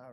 All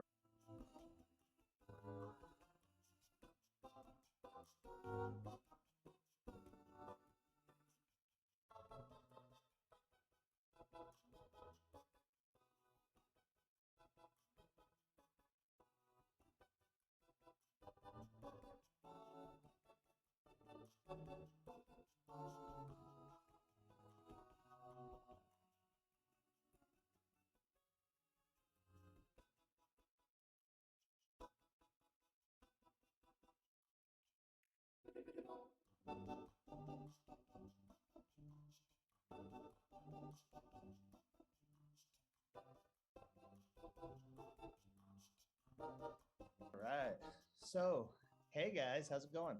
right. So, hey guys, how's it going?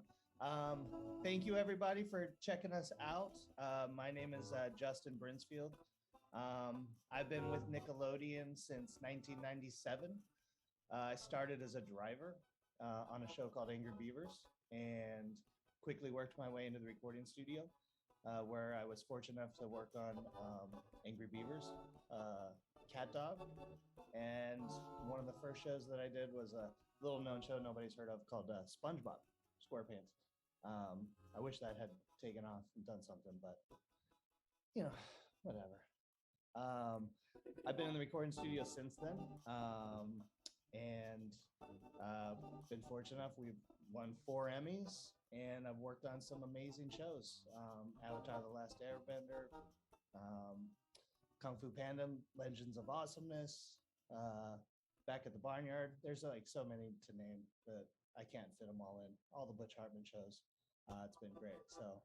Thank you everybody for checking us out. My name is Justin Brinsfield. I've been with Nickelodeon since 1997. I started as a driver on a show called Angry Beavers and quickly worked my way into the recording studio, where I was fortunate enough to work on Angry Beavers, Cat Dog, and one of the first shows that I did was a little known show nobody's heard of called SpongeBob SquarePants. I wish that had taken off and done something, but you know, whatever. Um, I've been in the recording studio since then, and been fortunate enough. We've won 4 Emmys, and I've worked on some amazing shows: Avatar: The Last Airbender, um, Kung Fu Panda, Legends of Awesomeness, uh, Back at the Barnyard. There's like so many to name that I can't fit them all in. All the Butch Hartman shows. It's been great. So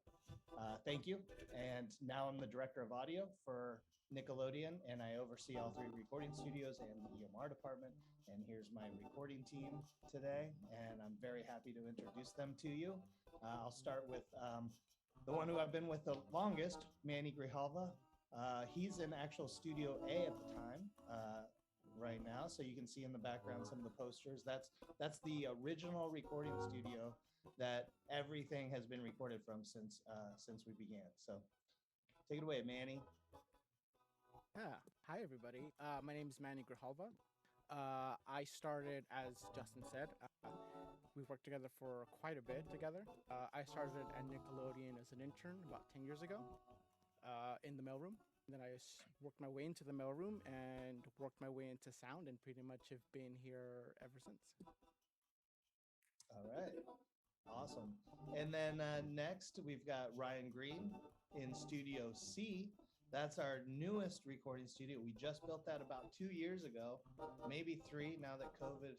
thank you. And now I'm the director of audio for Nickelodeon, and I oversee all 3 recording studios and the EMR department. And here's my recording team today, and I'm very happy to introduce them to you. I'll start with the one who I've been with the longest, Manny Grijalva. He's in actual Studio A at the time. Right now, so you can see in the background some of the posters. That's the original recording studio that everything has been recorded from since we began. So take it away, Manny. Yeah. Hi, everybody. My name is Manny Grijalva. I started, as Justin said, we've worked together for quite a bit together. I started at Nickelodeon as an intern about 10 years ago in the mailroom. And then I worked my way into the mailroom and worked my way into sound and pretty much have been here ever since. All right. Awesome. And then next, we've got Ryan Green in Studio C. That's our newest recording studio. We just built that about 2 years ago, maybe 3. Now that COVID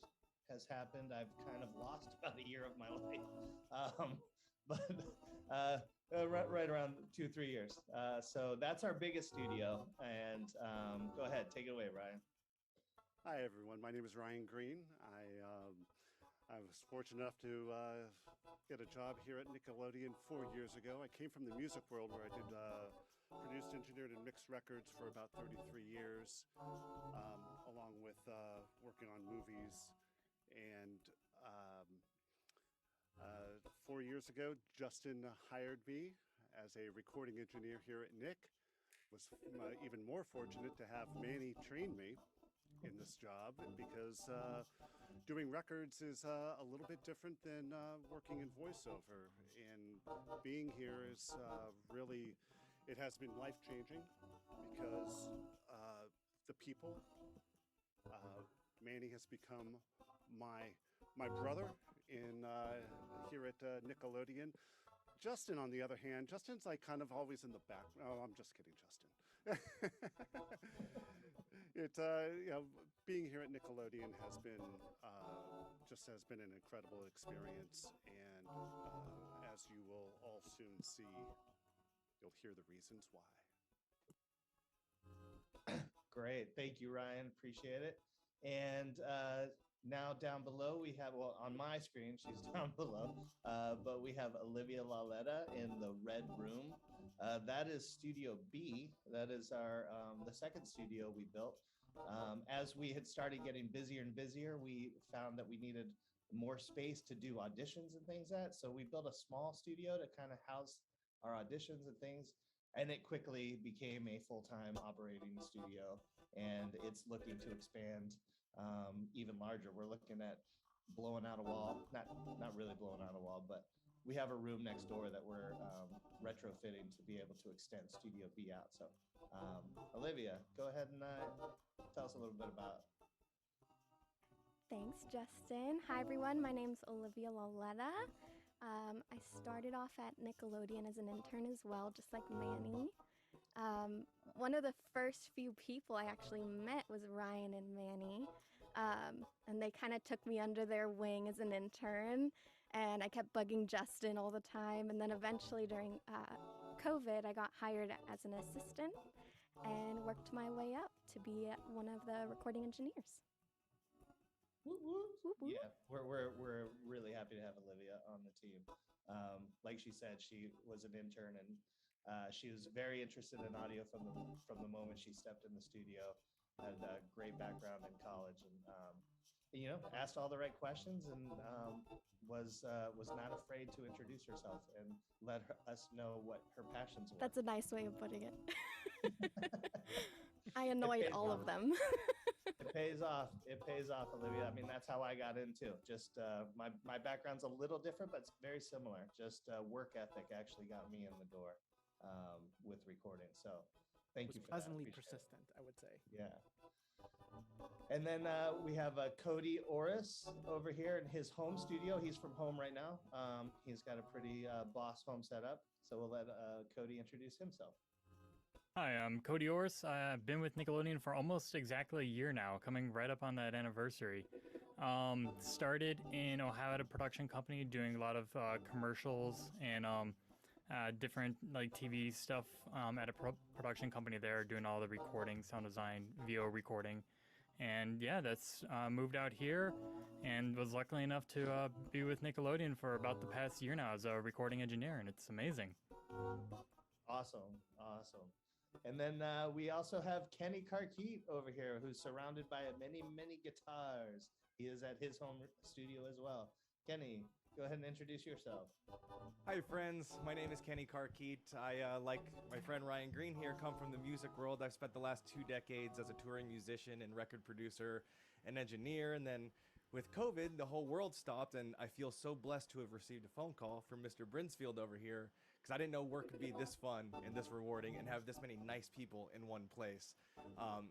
has happened, I've kind of lost about a year of my life. But right around 2-3 years. So that's our biggest studio. And go ahead, take it away, Ryan. Hi, everyone. My name is Ryan Green. I was fortunate enough to get a job here at Nickelodeon 4 years ago. I came from the music world where I did produced, engineered, and mixed records for about 33 years, along with working on movies. And 4 years ago, Justin hired me as a recording engineer here at Nick. Was even more fortunate to have Manny train me in this job because doing records is a little bit different than working in voiceover, and being here is really, it has been life-changing because the people, Manny has become my brother in here at Nickelodeon. Justin, on the other hand, Justin's like kind of always in the back. Oh, I'm just kidding, Justin. Being here at Nickelodeon has been has been an incredible experience, and as you will all soon see, you'll hear the reasons why. Great. Thank you, Ryan. Appreciate it. And now down below, we have, well, on my screen, she's down below, but we have Olivia Laletta in the red room. That is Studio B. That is our the second studio we built. As we had started getting busier and busier, we found that we needed more space to do auditions and things at. So we built a small studio to kind of house our auditions and things. And it quickly became a full-time operating studio, and it's looking to expand even larger. We're looking at blowing out a wall, not really blowing out a wall, but we have a room next door that we're retrofitting to be able to extend Studio B out. So, Olivia, go ahead and tell us a little bit about. Thanks, Justin. Hi, everyone. My name's Olivia Loletta. I started off at Nickelodeon as an intern as well, just like Manny. One of the first few people I actually met was Ryan and Manny. And they kind of took me under their wing as an intern, and I kept bugging Justin all the time. And then eventually during COVID, I got hired as an assistant and worked my way up to be one of the recording engineers. Whoop, whoop. Whoop, whoop. Yeah, we're really happy to have Olivia on the team. Like she said, she was an intern, and she was very interested in audio from the moment she stepped in the studio. Had a great background in college, and asked all the right questions, and was not afraid to introduce herself and let us know what her passions were. That's a nice way of putting it. I annoyed all of them. It pays off. It pays off, Olivia. I mean, that's how I got into. Just my background's a little different, but it's very similar. Just work ethic actually got me in the door with recording. So thank you for pleasantly that. persistent, I would say. Yeah. And then we have Cody Orris over here in his home studio. He's from home right now. He's got a pretty boss home setup. So we'll let Cody introduce himself. Hi, I'm Cody Orris. I've been with Nickelodeon for almost exactly a year now, coming right up on that anniversary. Started in Ohio at a production company doing a lot of commercials and different like TV stuff at a production company there, doing all the recording, sound design, VO recording. And yeah, that's moved out here and was lucky enough to be with Nickelodeon for about the past year now as a recording engineer, and it's amazing. Awesome. And then we also have Kenny Carkeet over here, who's surrounded by many guitars. He is at his home studio as well. Kenny, go ahead and introduce yourself. Hi, friends. My name is Kenny Carkeet. I, like my friend Ryan Green here, come from the music world. I've spent the last 2 decades as a touring musician and record producer and engineer. And then with COVID, the whole world stopped, and I feel so blessed to have received a phone call from Mr. Brinsfield over here, because I didn't know work could be this fun and this rewarding and have this many nice people in one place.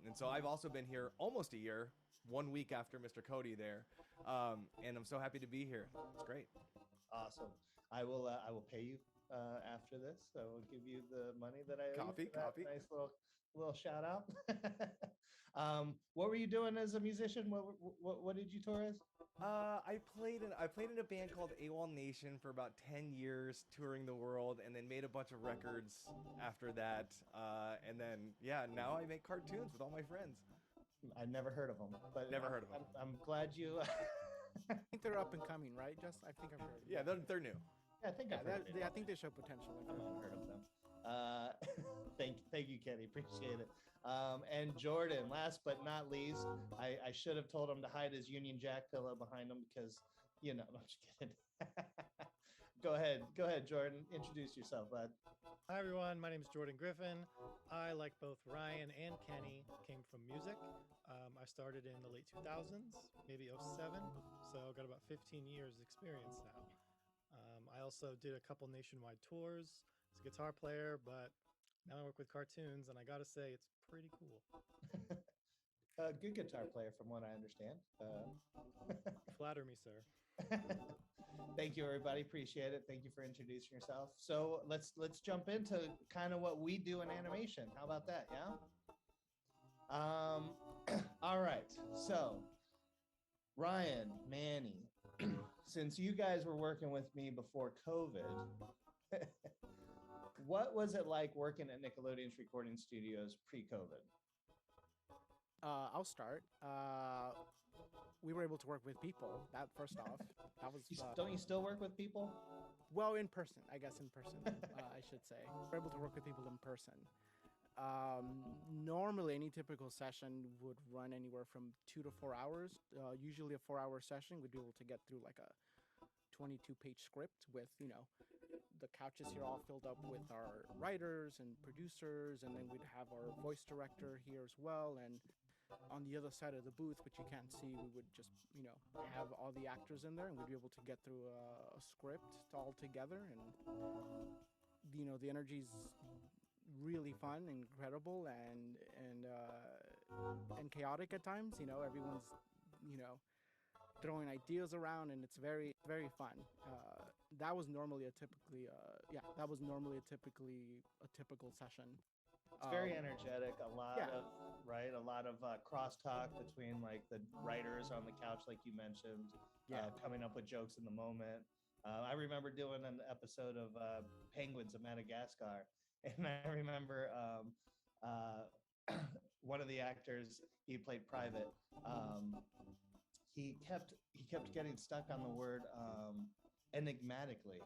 And so I've also been here almost a year, 1 week after Mr. Cody there, and I'm so happy to be here. It's great. Awesome. I will pay you after this. I will give you the money that I owe you for that Copy. Nice little shout out. What were you doing as a musician? What did you tour as? I played in a band called AWOL Nation for about 10 years, touring the world, and then made a bunch of records after that. And then, yeah, now I make cartoons with all my friends. I've never heard of them, but Never heard of them. I'm glad you. I think they're up and coming, right? Just I think I've heard. Yeah, they're new. Yeah, I think I've heard of it. I think they show potential. I've not heard of them. Thank you, Kenny. Appreciate it. And Jordan, last but not least, I should have told him to hide his Union Jack pillow behind him because, no, I'm just kidding. Go ahead, Jordan. Introduce yourself, bud. Hi, everyone. My name is Jordan Griffin. I, like both Ryan and Kenny, came from music. I started in the late 2000s, maybe 07, so I've got about 15 years experience now. I also did a couple nationwide tours as a guitar player, but now I work with cartoons, and I gotta say, it's pretty cool. Good guitar player, from what I understand. Flatter me, sir. Thank you, everybody. Appreciate it. Thank you for introducing yourself. So let's jump into kind of what we do in animation. How about that? Yeah. All right. So Ryan, Manny, since you guys were working with me before COVID, what was it like working at Nickelodeon's recording studios pre-COVID? I'll start. We were able to work with people. That first off, that was. Don't you still work with people? Well, in person, I guess in person, I should say. We're able to work with people in person. Normally, any typical session would run anywhere from 2 to 4 hours. Usually, a 4-hour session, we'd be able to get through like a 22-page script with, the couches here all filled up with our writers and producers, and then we'd have our voice director here as well, and on the other side of the booth, which you can't see, we would just, have all the actors in there, and we'd be able to get through a script all together. And, the energy's really fun, incredible, and chaotic at times. Everyone's, throwing ideas around, and it's very, very fun. That was normally a typically a typical session. It's very energetic. A lot of crosstalk between like the writers on the couch, like you mentioned, coming up with jokes in the moment. I remember doing an episode of Penguins of Madagascar, and I remember one of the actors, he played Private. He kept getting stuck on the word enigmatically,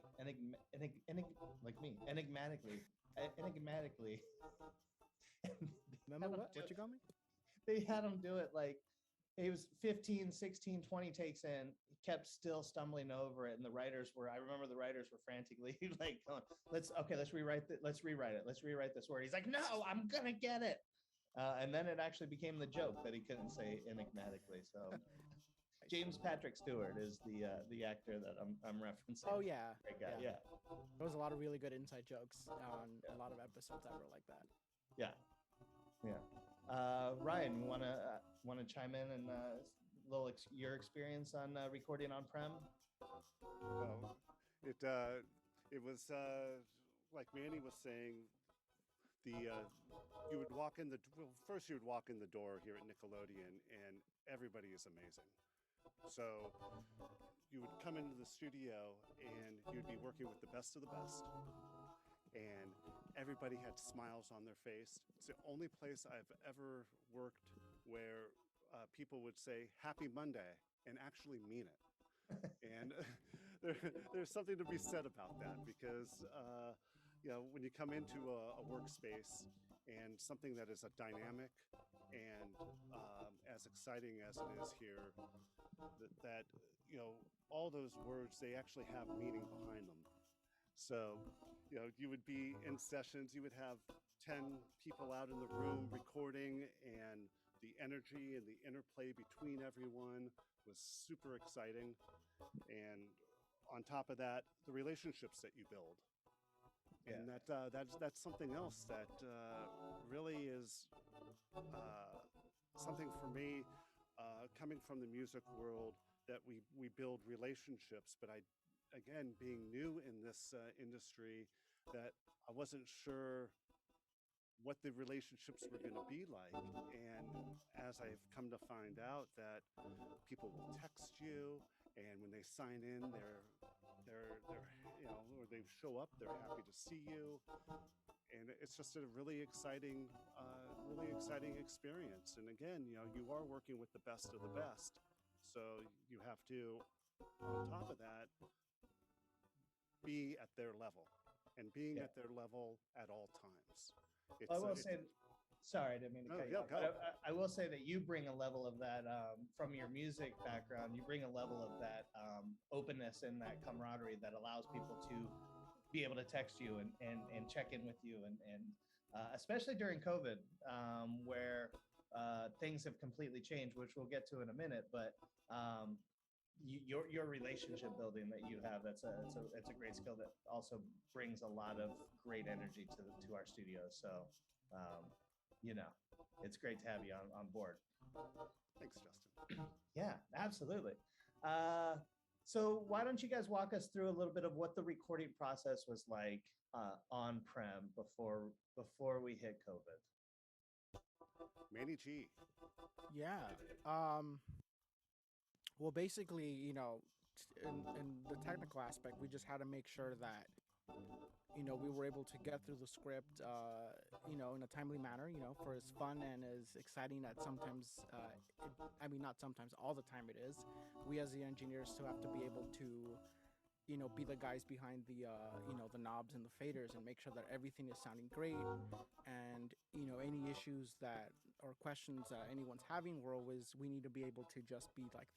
enigmatically. Remember what you got me? They had him do it like he was 15, 16, 20 takes in, he kept still stumbling over it, and I remember the writers were frantically like going, let's rewrite it, let's rewrite this word. He's like, no, I'm gonna get it. And then it actually became the joke that he couldn't say enigmatically. So James Patrick Stewart is the actor that I'm referencing. Oh yeah, great guy. Yeah. There was a lot of really good inside jokes on a lot of episodes that were like that. Yeah. Ryan, you wanna chime in and your experience on recording on prem? Well, it was like Manny was saying. You would walk in first you would walk in the door here at Nickelodeon, and everybody is amazing. So you would come into the studio, and you'd be working with the best of the best, and everybody had smiles on their face. It's the only place I've ever worked where people would say Happy Monday and actually mean it. And there's something to be said about that, because when you come into a workspace and something that is a dynamic and as exciting as it is here, that all those words, they actually have meaning behind them. So you would be in sessions, you would have 10 people out in the room recording, and the energy and the interplay between everyone was super exciting. And on top of that, the relationships that you build. And that's something else that really is something for me, coming from the music world, that we build relationships. But again, being new in this industry, that I wasn't sure what the relationships were going to be like. And as I've come to find out that people will text you, and when they sign in, they're or they show up, they're happy to see you, and it's just a really exciting experience. And again, you are working with the best of the best, so you have to, on top of that, be at their level, and being at their level at all times. I will say, sorry, I didn't mean to cut you off, but I will say that you bring a level of that from your music background. You bring a level of that openness and that camaraderie that allows people to be able to text you and check in with you, and especially during COVID, where things have completely changed, which we'll get to in a minute. But your relationship building that you have, it's a great skill that also brings a lot of great energy to our studios. So it's great to have you on board. Thanks, Justin. Yeah, absolutely. So why don't you guys walk us through a little bit of what the recording process was like on prem before we hit COVID? Manny G. Yeah. Well, basically, in the technical aspect, we just had to make sure that, we were able to get through the script, in a timely manner, for as fun and as exciting that sometimes, not sometimes, all the time it is. We as the engineers still have to be able to, be the guys behind the knobs and the faders, and make sure that everything is sounding great. And, any issues or questions that anyone's having, we need to be able to just be like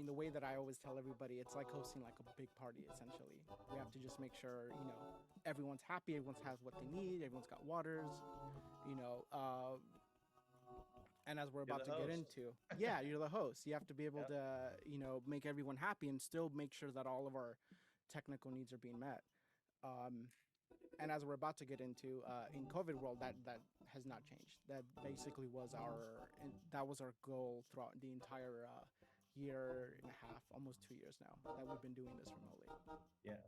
the way that I always tell everybody, it's like hosting like a big party, essentially. We have to just make sure, everyone's happy, everyone has what they need, everyone's got waters, And as we're You're about the to get host. into, yeah, you're the host. You have to be able Yep. to, make everyone happy and still make sure that all of our technical needs are being met. Um, and as we're about to get into, in COVID world, that has not changed. That basically was our goal throughout the entire year and a half, almost 2 years now that we've been doing this remotely. Yeah.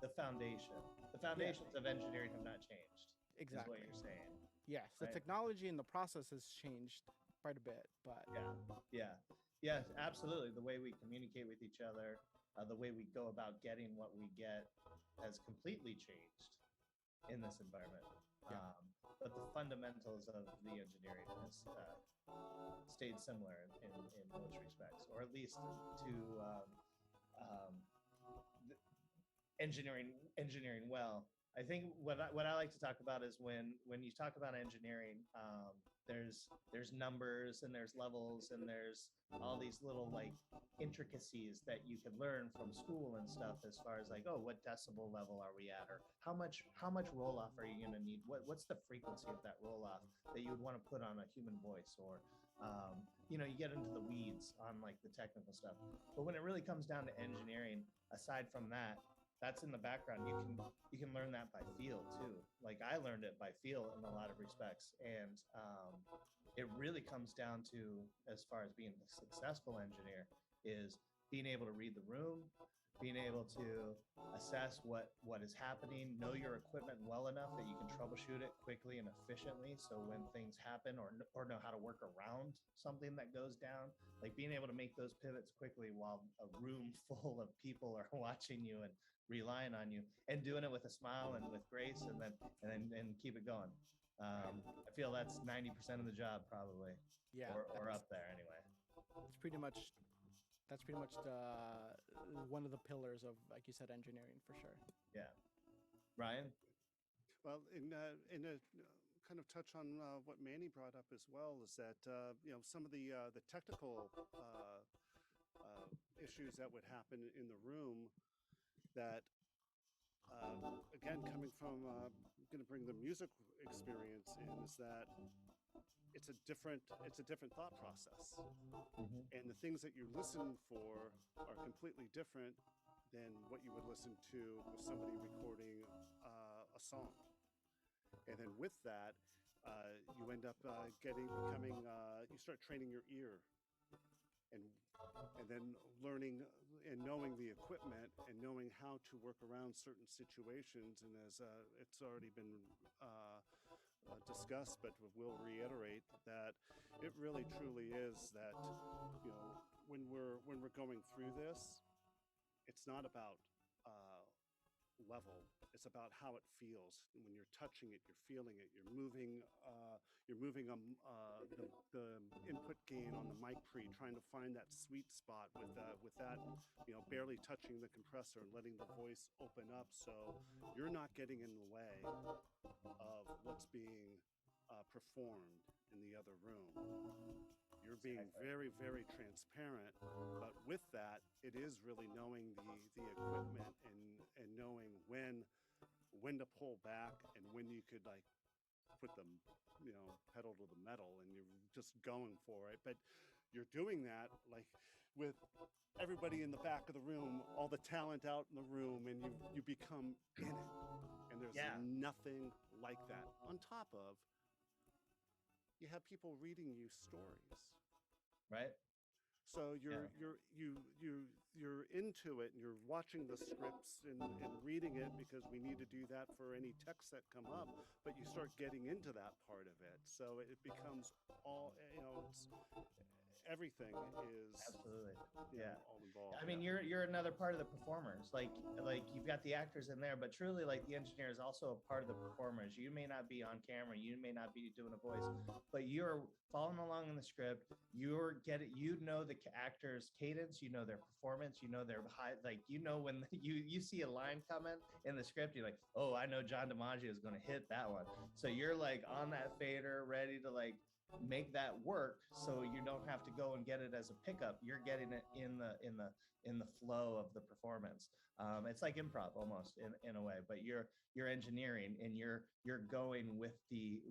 The foundations of engineering have not changed. Is what Exactly. you're saying. Yes, the Right. technology and the process has changed quite a bit, but Yes, absolutely. The way we communicate with each other, the way we go about getting what we get has completely changed in this environment. Yeah. But the fundamentals of the engineering has stayed similar in most respects, or at least to engineering well. I think what I like to talk about is when you talk about engineering, there's numbers and there's levels and there's all these little like intricacies that you can learn from school and stuff, as far as like, oh, what decibel level are we at, or how much roll off are you going to need, what's the frequency of that roll off that you would want to put on a human voice, or you get into the weeds on like the technical stuff. But when it really comes down to engineering, aside from that, that's in the background. You can learn that by feel too. Like I learned it by feel in a lot of respects, and it really comes down to, as far as being a successful engineer, is being able to read the room, being able to assess what is happening, know your equipment well enough that you can troubleshoot it quickly and efficiently. So when things happen, or know how to work around something that goes down, like being able to make those pivots quickly while a room full of people are watching you and relying on you, and doing it with a smile and with grace, and then keep it going. I feel that's 90% of the job, probably, yeah, or up there anyway. that's pretty much the one of the pillars of, like you said, engineering for sure. Yeah, Ryan. Well, in a kind of touch on what Manny brought up as well, is that some of the technical issues that would happen in the room, that again, coming from going to bring the music experience in, is that it's a different thought process, and the things that you listen for are completely different than what you would listen to with somebody recording a song. And then with that, you end up you start training your ear, and then learning and knowing the equipment and knowing how to work around certain situations. And as it's already been discussed, but we'll reiterate that it really truly is that, when we're going through this, it's not about level. It's about how it feels when you're touching it, you're feeling it, you're moving the input gain on the mic pre, trying to find that sweet spot with that, barely touching the compressor and letting the voice open up, so you're not getting in the way of what's being performed in the other room. You're being very, very transparent, but with that, it is really knowing the equipment and knowing when to pull back and when you could like put the pedal to the metal and you're just going for it. But you're doing that like with everybody in the back of the room, all the talent out in the room, and you become in it. And there's nothing like that. On top of, you have people reading you stories, Right. so you're into it, and you're watching the scripts and reading it, because we need to do that for any texts that come up. But you start getting into that part of it, so it becomes all, it's everything is Absolutely. all involved. I mean, you're another part of the performers. Like you've got the actors in there, but truly, like, the engineer is also a part of the performers. You may not be on camera, you may not be doing a voice, but you're following along in the script. You're getting, the actor's cadence, their performance, their high, like, when you see a line coming in the script, you're like, oh, I know John DiMaggio is going to hit that one. So you're like on that fader, ready to like make that work so you don't have to go and get it as a pickup. You're getting it in the flow of the performance. It's like improv almost in a way, but you're engineering and you're going with the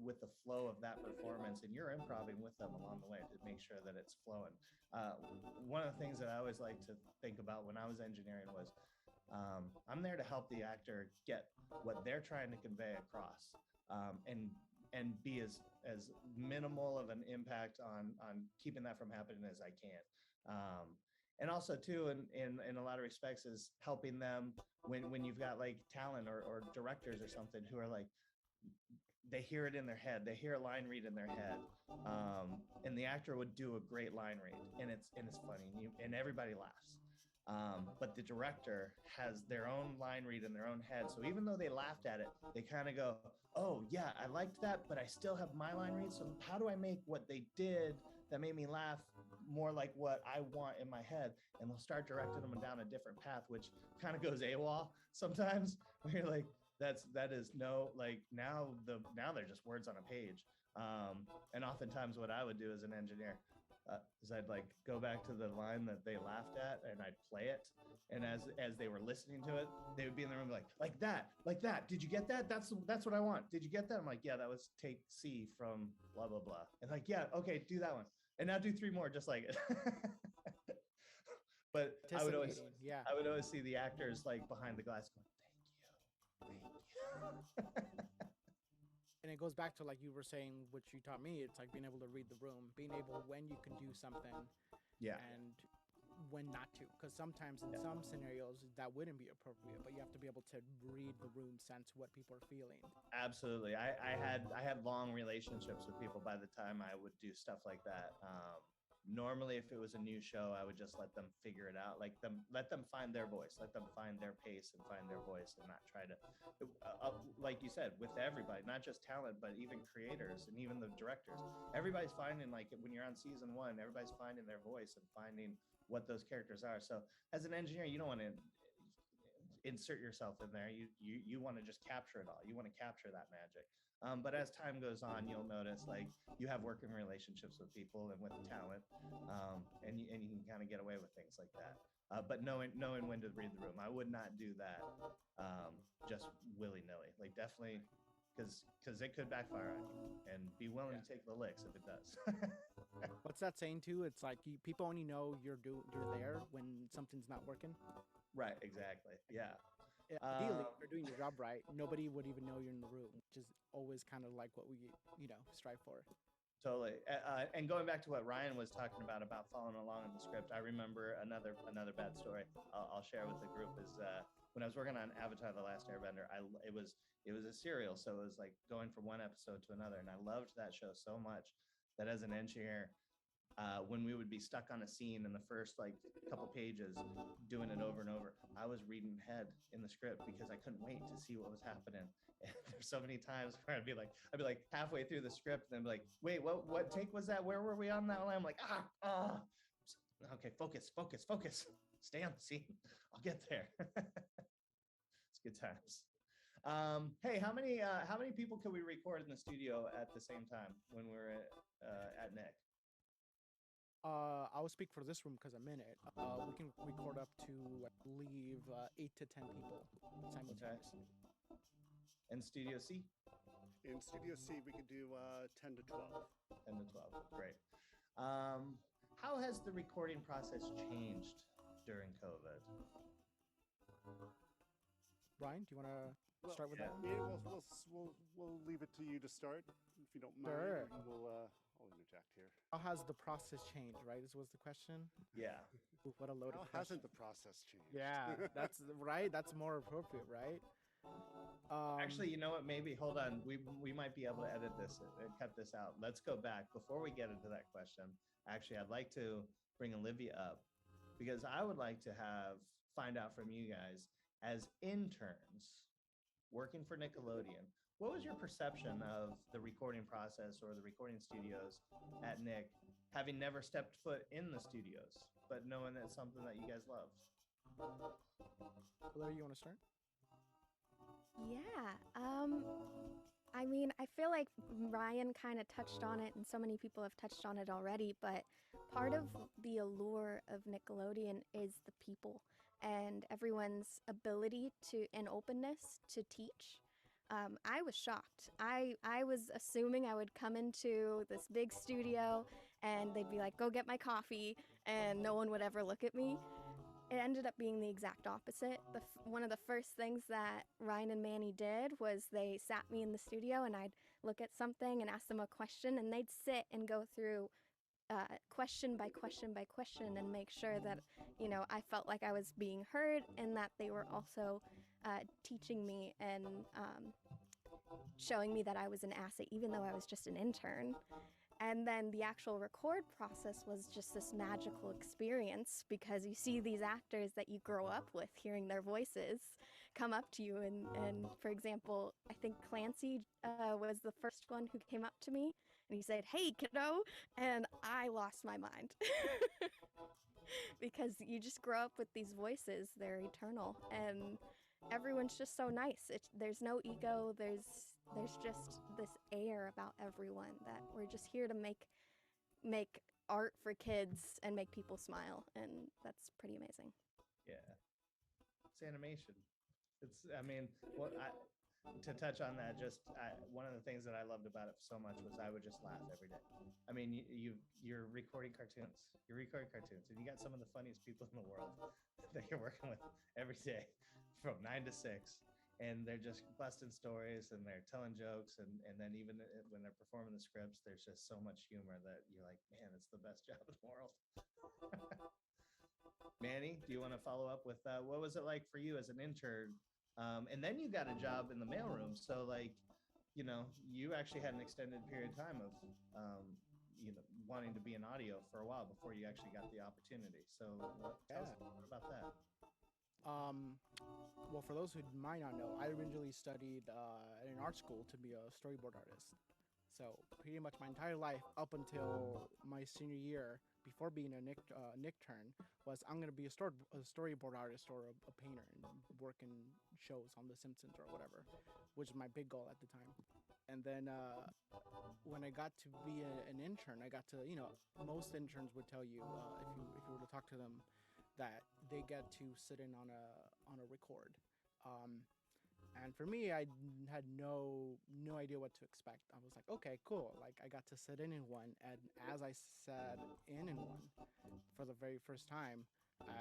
flow of that performance, and you're improvising with them along the way to make sure that it's flowing. One of the things that I always like to think about when I was engineering was I'm there to help the actor get what they're trying to convey across, and be as minimal of an impact on keeping that from happening as I can. And also too, in a lot of respects, is helping them when you've got like talent or directors or something who are like, they hear it in their head, they hear a line read in their head, and the actor would do a great line read, and it's funny, and everybody laughs. But the director has their own line read in their own head. So even though they laughed at it, they kind of go, oh yeah, I liked that, but I still have my line read. So how do I make what they did that made me laugh more like what I want in my head? And they'll start directing them down a different path, which kind of goes AWOL sometimes, where you're like, that is no, like now they're just words on a page. And oftentimes what I would do as an engineer, is I'd like go back to the line that they laughed at and I'd play it. And as they were listening to it, they would be in the room like that. Did you get that? That's what I want. Did you get that? I'm like, yeah, that was take C from blah, blah, blah. And like, yeah, okay, do that one. And now do 3 more just like it. But I would always see the actors like behind the glass going, thank you. And it goes back to like you were saying, which you taught me. It's like being able to read the room, being able when you can do something, and when not to. Because sometimes in some scenarios that wouldn't be appropriate, but you have to be able to read the room, sense what people are feeling. Absolutely. I had long relationships with people by the time I would do stuff like that. Normally, if it was a new show, I would just let them figure it out. Let them find their voice, let them find their pace and find their voice, and not try to, like you said, with everybody, not just talent, but even creators and even the directors. Everybody's finding, like when you're on season 1, everybody's finding their voice and finding what those characters are. So as an engineer, you don't want to insert yourself in there. You want to just capture it all. You want to capture that magic. But as time goes on, you'll notice like you have working relationships with people and with talent, and you can kind of get away with things like that. But knowing when to read the room, I would not do that just willy-nilly. Like definitely, because it could backfire on you, and be willing to take the licks if it does. What's that saying too? It's like people only know you're there when something's not working. Right. Exactly. Yeah. Ideally, if you're doing your job right, nobody would even know you're in the room, which is always kind of like what we, strive for. Totally. And going back to what Ryan was talking about following along in the script, I remember another bad story I'll share with the group is when I was working on Avatar: The Last Airbender. It was a serial, so it was like going from one episode to another, and I loved that show so much that as an engineer, when we would be stuck on a scene in the first like couple pages doing it over and over, I was reading ahead in the script because I couldn't wait to see what was happening. And there's so many times where I'd be like halfway through the script and then be like, wait, what take was that? Where were we on that line? I'm like, okay, focus, stay on the scene. I'll get there. It's good times. Hey, how many people could we record in the studio at the same time when we're at Nick? I will speak for this room because I'm in it. We can record up to, I believe, 8 to 10 people simultaneously. And Studio C? In Studio C, we could do 10 to 12. 10 to 12, great. How has the recording process changed during COVID? Ryan, do you want to start with that one? Yeah, we'll leave it to you to start, if you don't mind. Sure. I'll interject here. How has the process changed, right? Was the question? Yeah. Ooh, what a loaded How question. hasn't the process changed? Yeah, that's right. That's more appropriate, right? Actually, you know what? Maybe hold on. We might be able to edit this and cut this out. Let's go back before we get into that question. Actually, I'd like to bring Olivia up because I would like to find out from you guys as interns working for Nickelodeon. What was your perception of the recording process or the recording studios at Nick, having never stepped foot in the studios, but knowing that's something that you guys love? Larry, you want to start? Yeah. I mean, I feel like Ryan kind of touched on it, and so many people have touched on it already, but part of the allure of Nickelodeon is the people and everyone's ability to and openness to teach. I was shocked. I was assuming I would come into this big studio and they'd be like, go get my coffee, and no one would ever look at me. It ended up being the exact opposite. One of the first things that Ryan and Manny did was they sat me in the studio and I'd look at something and ask them a question, and they'd sit and go through question by question by question and make sure that, I felt like I was being heard and that they were also teaching me and showing me that I was an asset, even though I was just an intern. And then the actual record process was just this magical experience because you see these actors that you grow up with, hearing their voices come up to you. And for example, I think Clancy was the first one who came up to me and he said, "Hey, kiddo." And I lost my mind because you just grow up with these voices. They're eternal. And everyone's just so nice. There's no ego. There's just this air about everyone that we're just here to make art for kids and make people smile, and that's pretty amazing. Yeah, it's animation. I mean, to touch on that, one of the things that I loved about it so much was I would just laugh every day. I mean, you're recording cartoons. You're recording cartoons, and you got some of the funniest people in the world that you're working with every day from 9 to 6. And they're just busting stories and they're telling jokes. And then even when they're performing the scripts, there's just so much humor that you're like, man, it's the best job in the world. Manny, do you want to follow up with what was it like for you as an intern? And then you got a job in the mailroom. So you actually had an extended period of time of, wanting to be in audio for a while before you actually got the opportunity. So tell us more about that. Well, for those who might not know, I originally studied at an art school to be a storyboard artist. So pretty much my entire life up until my senior year, before being a Nick turn, was I'm gonna be a storyboard artist or a painter and work in shows on The Simpsons or whatever, which was my big goal at the time. And then when I got to be an intern, I got to most interns would tell you if you were to talk to them that they get to sit in on a record. And for me, I had no idea what to expect. I was like, okay, cool. Like I got to sit in one, and as I sat in one for the very first time,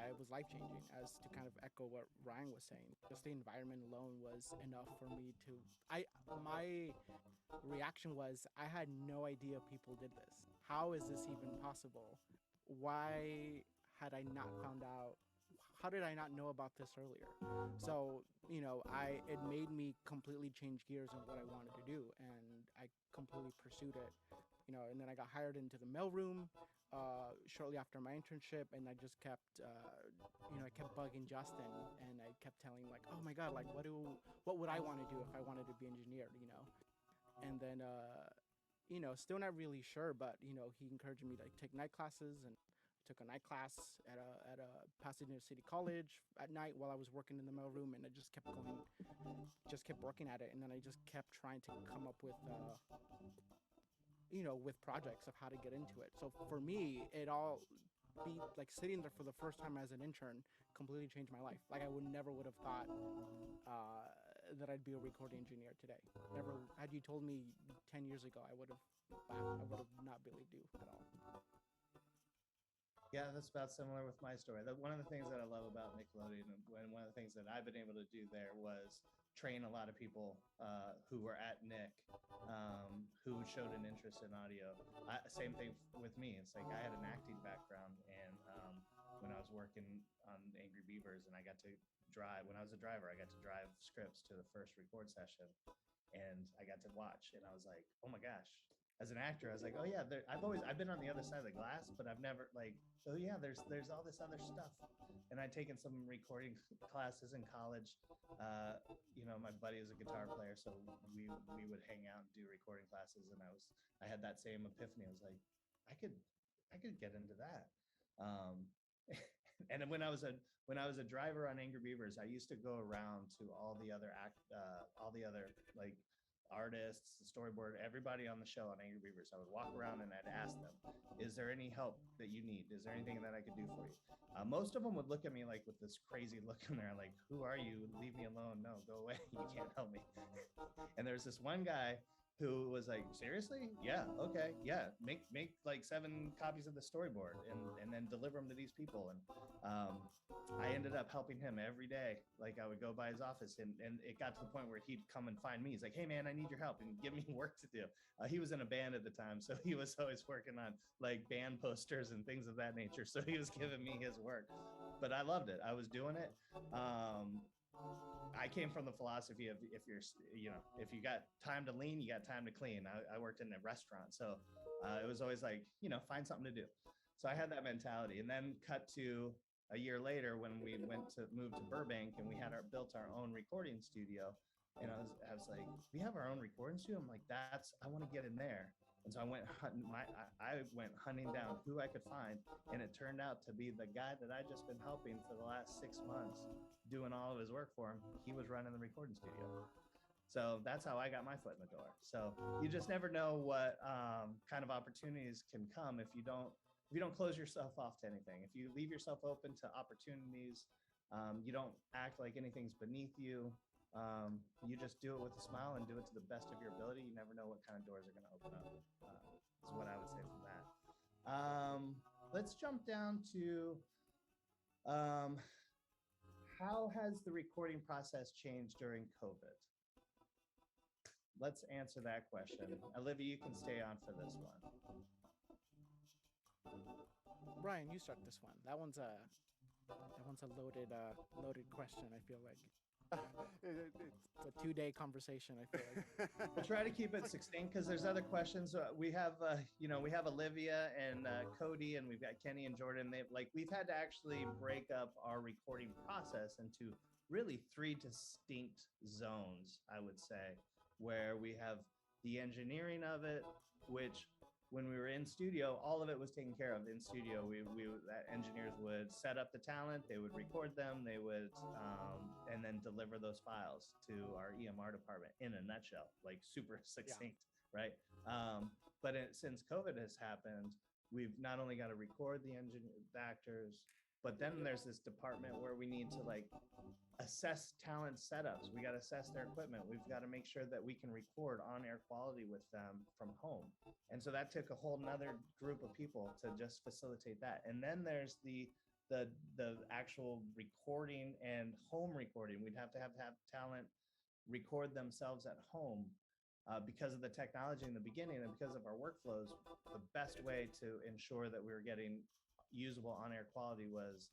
it was life changing. As to kind of echo what Ryan was saying, just the environment alone was enough for me to. My reaction was I had no idea people did this. How is this even possible? Why had I not found out? How did I not know about this earlier? So, it made me completely change gears on what I wanted to do, and I completely pursued it. And then I got hired into the mailroom shortly after my internship, and I just kept, I kept bugging Justin, and I kept telling him like, oh my God, like what would I want to do if I wanted to be engineered, And then, still not really sure, but he encouraged me to take night classes, and took a night class at a Pasadena City College at night while I was working in the mailroom, and I just kept working at it, and then I just kept trying to come up with with projects of how to get into it. So for me, it all be like sitting there for the first time as an intern completely changed my life. Like I would have thought that I'd be a recording engineer today. Never. Had you told me 10 years ago, I would have laughed. I would have not believed you at all. Yeah, that's about similar with my story. One of the things that I love about Nickelodeon, and one of the things that I've been able to do there was train a lot of people who were at Nick, who showed an interest in audio. Same thing with me. It's like I had an acting background, and when I was working on Angry Beavers, and I got to drive. When I was a driver, I got to drive scripts to the first record session, and I got to watch, and I was like, oh my gosh. As an actor, I was like, oh yeah, I've been on the other side of the glass, but I've never oh yeah, there's all this other stuff. And I'd taken some recording classes in college. My buddy was a guitar player, so we would hang out and do recording classes, and I had that same epiphany. I was like, I could get into that. And when I was a driver on Angry Beavers, I used to go around to all the other artists, the storyboard, everybody on the show on Angry Beavers. I would walk around and I'd ask them, is there any help that you need? Is there anything that I could do for you? Most of them would look at me like with this crazy look in there, like, who are you? Leave me alone. No, go away. You can't help me. And there's this one guy who was like, seriously? Yeah, okay, yeah. Make like 7 copies of the storyboard and then deliver them to these people. And I ended up helping him every day. Like I would go by his office and it got to the point where he'd come and find me. He's like, hey man, I need your help and give me work to do. He was in a band at the time, so he was always working on like band posters and things of that nature. So he was giving me his work, but I loved it. I was doing it. I came from the philosophy of if you got time to lean, you got time to clean. I worked in a restaurant, so it was always like, find something to do. So I had that mentality, and then cut to a year later when we moved to Burbank and we had built our own recording studio. And I was like, we have our own recording studio. I'm like, I want to get in there. And so I went hunting down who I could find, and it turned out to be the guy that I just been helping for the last 6 months, doing all of his work for him. He was running the recording studio. So that's how I got my foot in the door. So you just never know what kind of opportunities can come if you don't close yourself off to anything. If you leave yourself open to opportunities, you don't act like anything's beneath you. You just do it with a smile and do it to the best of your ability. You never know what kind of doors are going to open up. Is what I would say from that. Let's jump down to how has the recording process changed during COVID? Let's answer that question. Olivia, you can stay on for this one. Ryan, you start this one. That one's a loaded question. I feel like it's a 2-day conversation. I feel like we'll try to keep it succinct because there's other questions. We have Olivia and Cody, and we've got Kenny and Jordan. We've had to actually break up our recording process into really 3 distinct zones, I would say, where we have the engineering of it, which when we were in studio, all of it was taken care of in studio. That engineers would set up the talent, they would record them, they would, and then deliver those files to our EMR department in a nutshell, like super succinct, right? Since COVID has happened, we've not only got to record the actors, but then there's this department where we need to assess talent setups. We got to assess their equipment. We've got to make sure that we can record on air quality with them from home. And so that took a whole nother group of people to just facilitate that. And then there's the actual recording and home recording. We'd have talent record themselves at home. Because of the technology in the beginning and because of our workflows, the best way to ensure that we were getting usable on-air quality was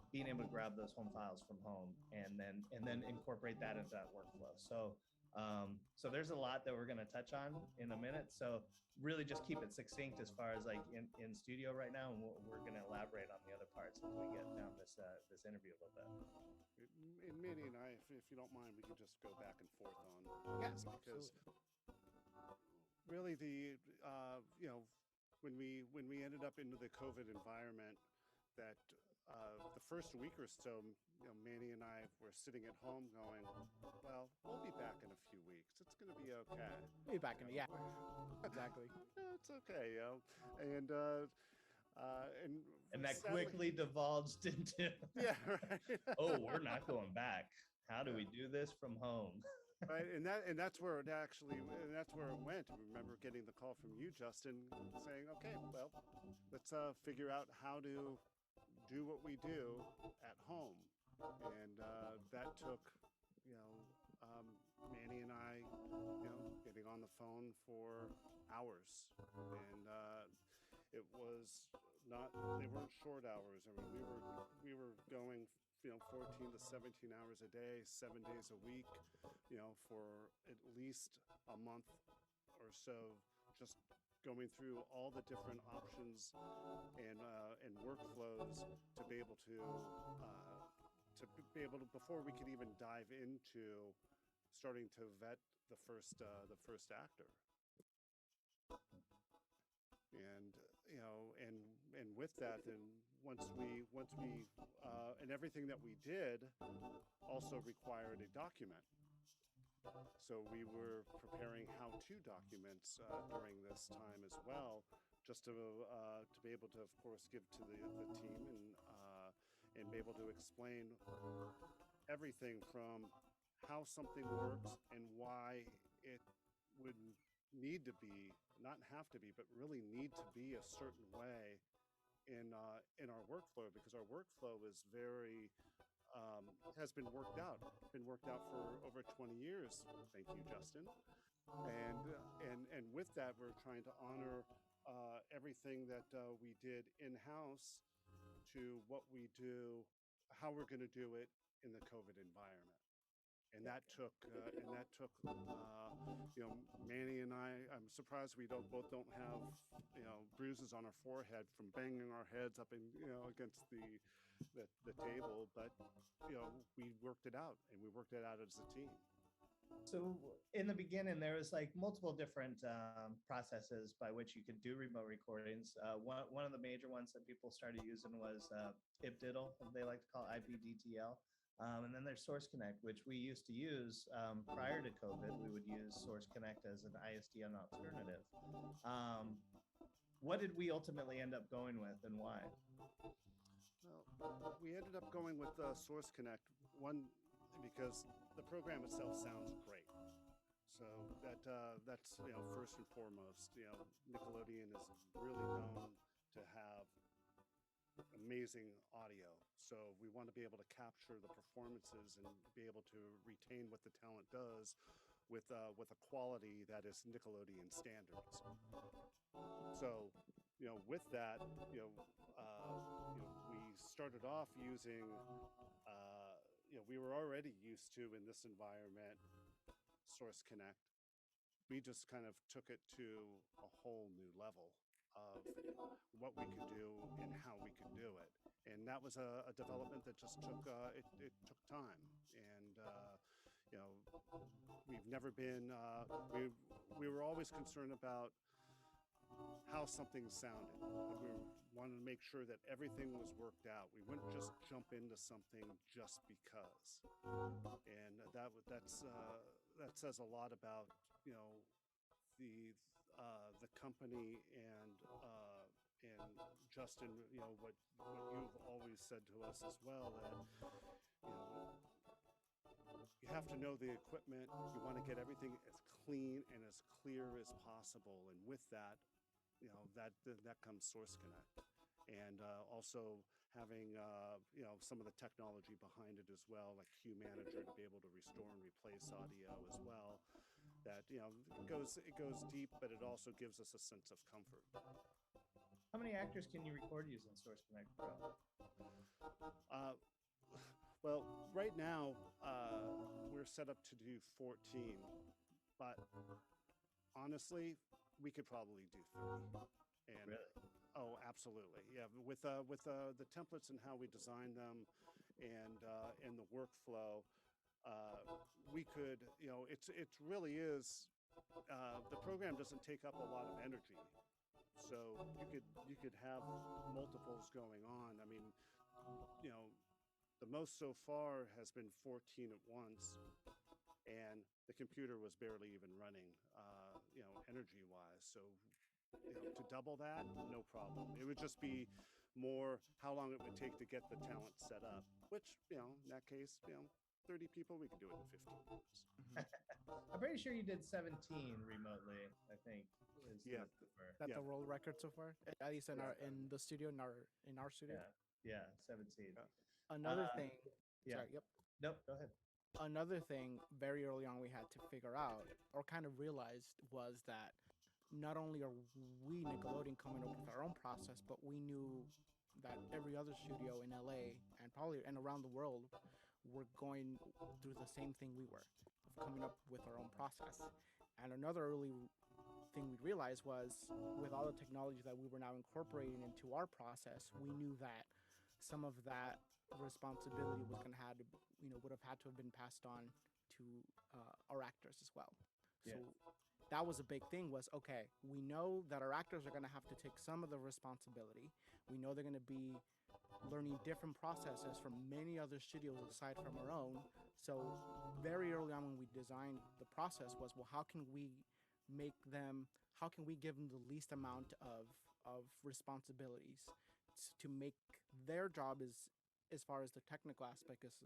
being able to grab those home files from home and then incorporate that into that workflow. So there's a lot that we're going to touch on in a minute. So really just keep it succinct as far as in studio right now, and we're going to elaborate on the other parts as we get down this interview a little bit. And Manny and I, if you don't mind, we can just go back and forth on yes, because absolutely. Really when we ended up into the COVID environment, that the first week or so, Manny and I were sitting at home going, well, we'll be back in a few weeks. It's going to be okay. We'll be back in exactly. It's okay, and that quickly divulged into yeah, right. Oh, we're not going back. How do we do this from home? Right, and that's where it went. I remember getting the call from you, Justin, saying, "Okay, well, let's figure out how to do what we do at home," and that took, Manny and I, getting on the phone for hours, and it was not. They weren't short hours. I mean, we were going 14 to 17 hours a day, 7 days a week, for at least a month or so, just going through all the different options and workflows to be able to before we could even dive into starting to vet the first actor. And with that, then once we and everything that we did also required a document So we were preparing how-to documents during this time as well, just to be able to, of course, give to the team and be able to explain everything from how something works and why it would need to be, not have to be, but really need to be a certain way in our workflow, because our workflow is very has been worked out. Been worked out for over 20 years. Thank you, Justin. And with that, we're trying to honor everything that we did in-house to what we do, how we're going to do it in the COVID environment. And that took, Manny and I'm surprised we both don't have, bruises on our forehead from banging our heads up against the table. But, we worked it out, and we worked it out as a team. So in the beginning, there was like multiple different processes by which you could do remote recordings. One of the major ones that people started using was IPDIDL, they like to call IPDTL. And then there's Source Connect, which we used to use prior to COVID. We would use Source Connect as an ISDN alternative. What did we ultimately end up going with, and why? Well, we ended up going with Source Connect, one, because the program itself sounds great. So that's first and foremost. Nickelodeon is really known to have amazing audio. So we want to be able to capture the performances and be able to retain what the talent does with a quality that is Nickelodeon standards. So, with that, we started off using, we were already used to, in this environment, Source Connect. We just kind of took it to a whole new level of what we could do and how we could do it. And that was a development that just took, it took time. And, we've never been, we were always concerned about how something sounded. We wanted to make sure that everything was worked out. We wouldn't just jump into something just because. And that says a lot about, the company and Justin, what you've always said to us as well, that you have to know the equipment. You want to get everything as clean and as clear as possible, and with that, that comes Source Connect, and also having some of the technology behind it as well, like Q Manager, to be able to restore and replace audio as well. That it goes deep, but it also gives us a sense of comfort. How many actors can you record using Source Connect Pro? Well, right now we're set up to do 14, but honestly, we could probably do 30. And really? Oh, absolutely, yeah. With the templates and how we design them, and the workflow, we could, it really is. The program doesn't take up a lot of energy, so you could have multiples going on. I mean, the most so far has been 14 at once, and the computer was barely even running, energy-wise. So, to double that, no problem. It would just be more how long it would take to get the talent set up, which, in that case, 30 people, we could do it in 15 minutes. I'm pretty sure you did 17 remotely, I think. That's the world record so far, at least in the studio, in our studio. Yeah, 17. Another thing. Yeah. Sorry, yep. Nope, go ahead. Another thing very early on we had to figure out, or kind of realized, was that not only are we, Nickelodeon, coming up with our own process, but we knew that every other studio in LA and probably around the world were going through the same thing we were, of coming up with our own process. And another early thing we realized was, with all the technology that we were now incorporating into our process, we knew that some of that responsibility was going to have to, would have had to have been passed on to our actors as well. So that was a big thing, was, okay, we know that our actors are going to have to take some of the responsibility. We know they're going to be learning different processes from many other studios aside from our own. So very early on when we designed the process was, well, how can we give them the least amount of responsibilities to make their job as far as the technical aspect is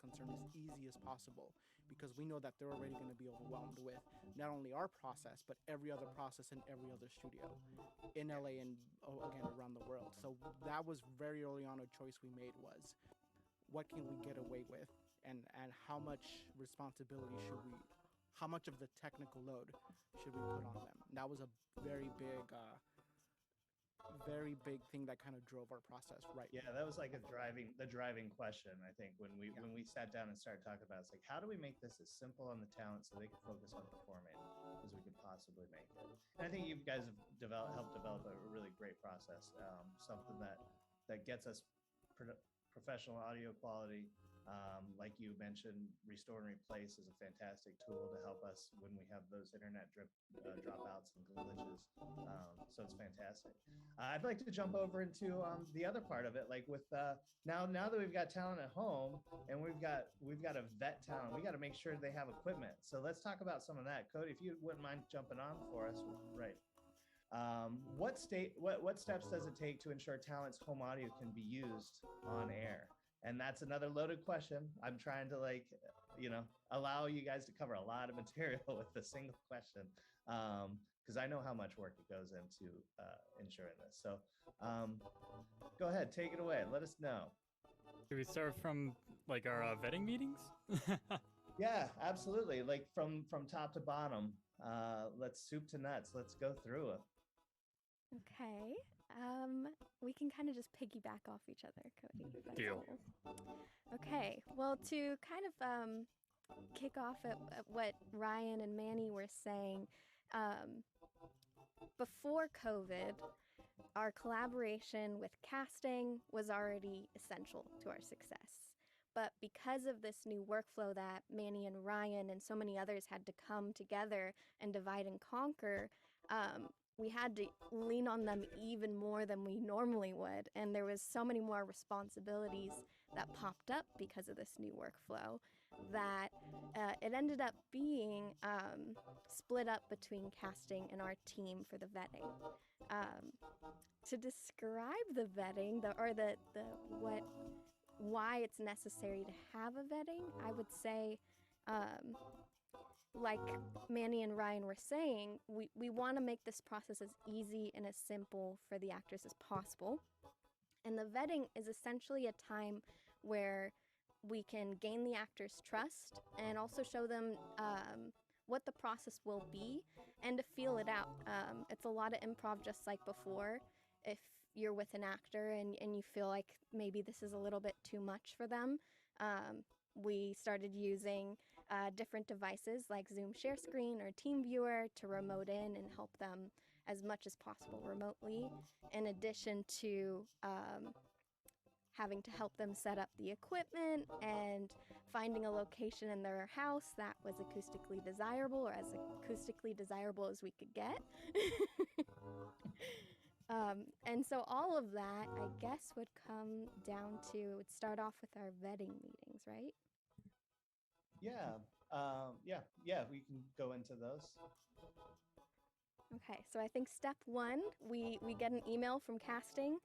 concerned, as easy as possible, because we know that they're already going to be overwhelmed with not only our process, but every other process in every other studio in LA and again around the world. So that was very early on a choice we made was, what can we get away with, and how much responsibility how much of the technical load should we put on them? And that was a very big thing that kind of drove our process, right? Yeah, that was like the driving question, I think, when we sat down and started talking about it. It's like, how do we make this as simple on the talent so they can focus on performing as we could possibly make it? And I think you guys have helped develop a really great process, something that gets us professional audio quality. Like you mentioned, Restore and Replace is a fantastic tool to help us when we have those internet dropouts and glitches. So it's fantastic. I'd like to jump over into the other part of it, like with now that we've got talent at home and we've got to vet talent, we got to make sure they have equipment. So let's talk about some of that. Cody, if you wouldn't mind jumping on for us, right? What steps does it take to ensure talent's home audio can be used on air? And that's another loaded question. I'm trying to allow you guys to cover a lot of material with a single question, because I know how much work it goes into ensuring this. So go ahead, take it away. Let us know. Do we start from like our vetting meetings? Yeah, absolutely. Like from top to bottom. Let's soup to nuts. Let's go through it. Okay. We can kind of just piggyback off each other, Cody. That's Deal. cool. Okay. Well, to kind of kick off at what Ryan and Manny were saying, before COVID, our collaboration with casting was already essential to our success. But because of this new workflow that Manny and Ryan and so many others had to come together and divide and conquer, we had to lean on them even more than we normally would. And there was so many more responsibilities that popped up because of this new workflow that it ended up being split up between casting and our team for the vetting. To describe the vetting, why it's necessary to have a vetting, I would say, like Manny and Ryan were saying, we want to make this process as easy and as simple for the actors as possible. And the vetting is essentially a time where we can gain the actors' trust and also show them what the process will be and to feel it out. It's a lot of improv, just like before. If you're with an actor and you feel like maybe this is a little bit too much for them, we started using different devices like Zoom Share Screen or TeamViewer to remote in and help them as much as possible remotely, in addition to having to help them set up the equipment and finding a location in their house that was acoustically desirable, or as acoustically desirable as we could get. And so all of that, I guess, would come down to, it would start off with our vetting meetings, right? Yeah, we can go into those. Okay, so I think step one, we get an email from casting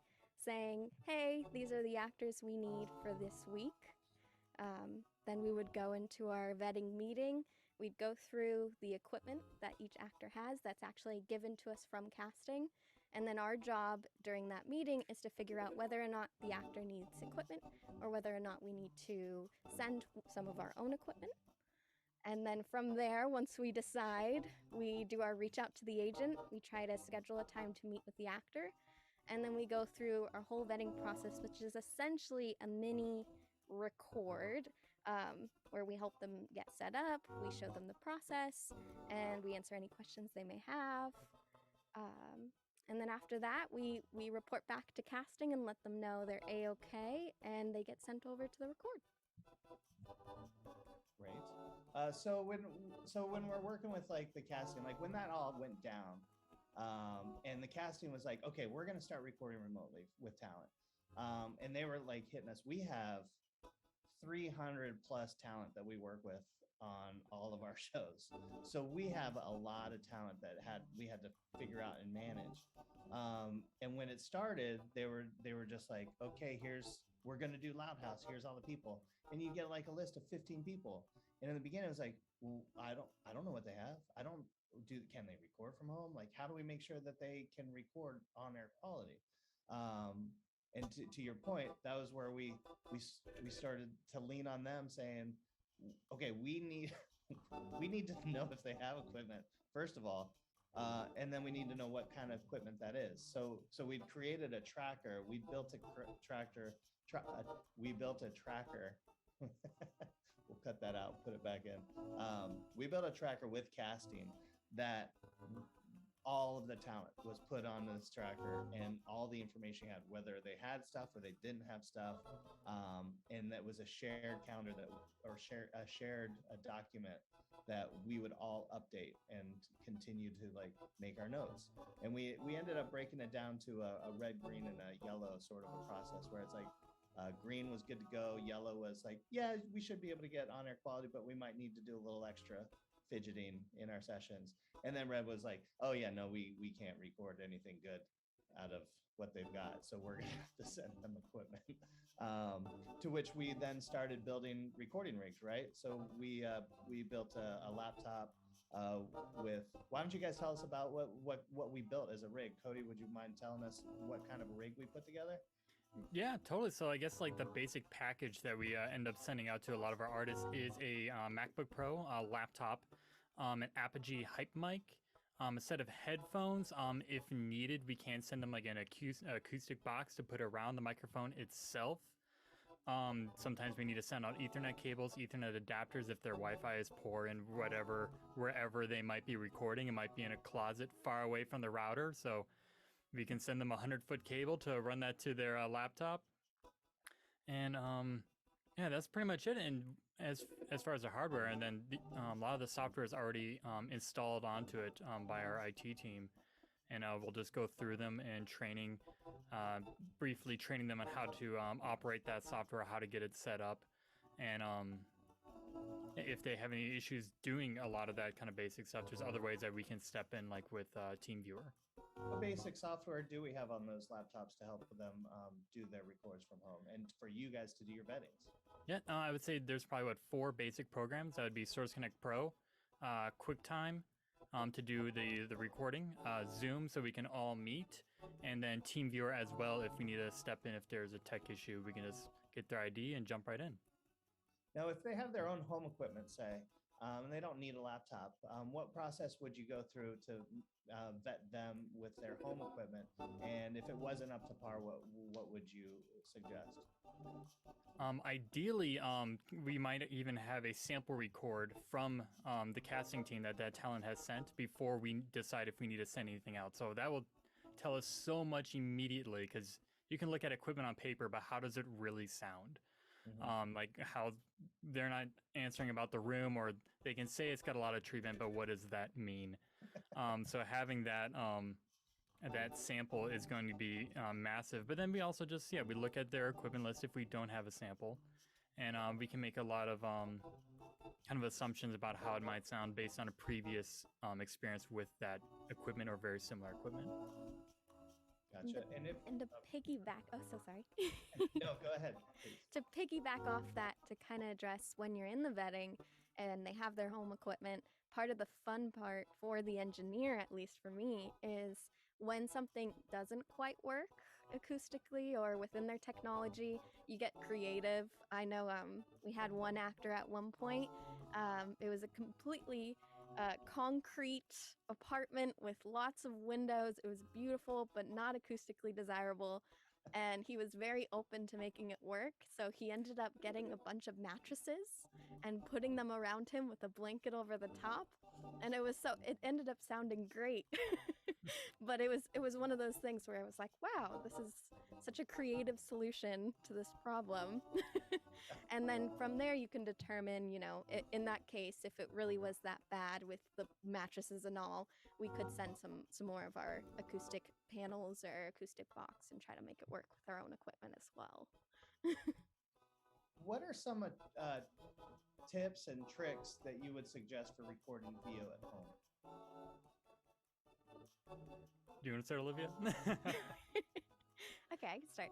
saying, hey, these are the actors we need for this week. Then we would go into our vetting meeting. We'd go through the equipment that each actor has that's actually given to us from casting. And then our job during that meeting is to figure out whether or not the actor needs equipment or whether or not we need to send some of our own equipment. And then from there, once we decide, we do our reach out to the agent. We try to schedule a time to meet with the actor. And then we go through our whole vetting process, which is essentially a mini record where we help them get set up, we show them the process, and we answer any questions they may have. And then after that, we report back to casting and let them know they're A-okay, and they get sent over to the record. Great. So when we're working with like the casting, like when that all went down, and the casting was like, okay, we're going to start recording remotely with talent. And they were like hitting us. We have 300 plus talent that we work with on all of our shows. So we have a lot of talent that we had to figure out and manage. And when it started, they were just like, okay, we're gonna do Loud House. Here's all the people, and you get like a list of 15 people. And in the beginning, it was like, well, I don't know what they have. Can they record from home? Like, how do we make sure that they can record on air quality? And to your point, that was where we started to lean on them, saying, okay, we need we need to know if they have equipment first of all, and then we need to know what kind of equipment that is. So we created a tracker. We built a tracker. We built a tracker. We'll cut that out, put it back in. We built a tracker with casting that all of the talent was put on this tracker, and all the information had, whether they had stuff or they didn't have stuff, and that was a shared calendar a document that we would all update and continue to like make our notes. And we ended up breaking it down to a red, green, and a yellow sort of a process, where it's like green was good to go, yellow was like, yeah, we should be able to get on air quality, but we might need to do a little extra fidgeting in our sessions. And then red was like, oh yeah, no, we can't record anything good out of what they've got, so we're gonna have to send them equipment. To which we then started building recording rigs, right? So we built a laptop with, why don't you guys tell us about what we built as a rig? Cody, would you mind telling us what kind of rig we put together? Yeah, totally. So I guess like the basic package that we end up sending out to a lot of our artists is a MacBook Pro, a laptop, an Apogee hype mic, a set of headphones. If needed, we can send them like an acoustic box to put around the microphone itself. Sometimes we need to send out Ethernet cables, Ethernet adapters if their Wi-Fi is poor and wherever they might be recording. It might be in a closet far away from the router, so we can send them a 100-foot cable to run that to their laptop. And yeah, that's pretty much it. And as far as the hardware, and then a lot of the software is already installed onto it by our IT team. And we'll just go through them and briefly training them on how to operate that software, how to get it set up, and if they have any issues doing a lot of that kind of basic stuff, there's other ways that we can step in, like with TeamViewer. What basic software do we have on those laptops to help them do their records from home, and for you guys to do your vettings? Yeah, I would say there's probably 4 basic programs. That would be Source Connect Pro, QuickTime to do the recording, Zoom so we can all meet, and then TeamViewer as well. If we need to step in, if there's a tech issue, we can just get their ID and jump right in. Now, if they have their own home equipment, say, and they don't need a laptop, what process would you go through to vet them with their home equipment? And if it wasn't up to par, what would you suggest? Ideally, we might even have a sample record from the casting team that talent has sent before we decide if we need to send anything out. So that will tell us so much immediately, because you can look at equipment on paper, but how does it really sound? Mm-hmm. Like how they're not answering about the room, or they can say it's got a lot of treatment, but what does that mean? So having that sample is going to be massive. But then we also just, we look at their equipment list if we don't have a sample, and we can make a lot of kind of assumptions about how it might sound based on a previous experience with that equipment or very similar equipment. Gotcha. And to piggyback, oh, so sorry. No, go ahead, please. To piggyback off that, to kind of address when you're in the vetting and they have their home equipment, part of the fun part for the engineer, at least for me, is when something doesn't quite work acoustically or within their technology, you get creative. I know we had one actor at one point. It was a completely concrete apartment with lots of windows. It was beautiful, but not acoustically desirable. And he was very open to making it work. So he ended up getting a bunch of mattresses and putting them around him with a blanket over the top. And it ended up sounding great. But it was one of those things where I was like, wow, this is such a creative solution to this problem. And then from there you can determine, in that case, if it really was that bad with the mattresses and all, we could send some more of our acoustic panels or acoustic box and try to make it work with our own equipment as well. What are some tips and tricks that you would suggest for recording video at home? Do you want to start, Olivia? Okay, I can start.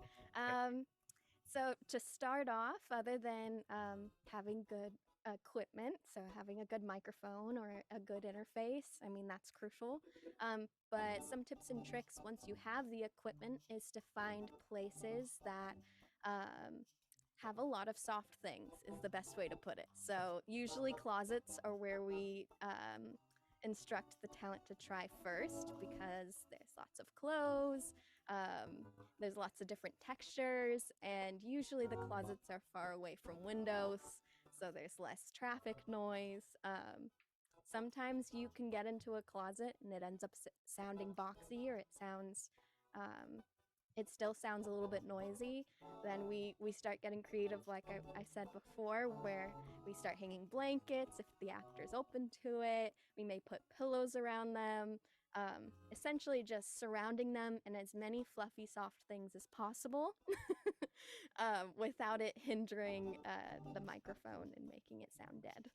So to start off, other than having good equipment, so having a good microphone or a good interface, I mean, that's crucial. But some tips and tricks once you have the equipment is to find places that have a lot of soft things is the best way to put it. So usually closets are where we instruct the talent to try first, because there's lots of clothes, there's lots of different textures, and usually the closets are far away from windows, so there's less traffic noise. Sometimes you can get into a closet and it ends up sounding boxy, or it still sounds a little bit noisy. Then we start getting creative, like I said before, where we start hanging blankets if the actor's open to it. We may put pillows around them, essentially just surrounding them in as many fluffy, soft things as possible without it hindering the microphone and making it sound dead.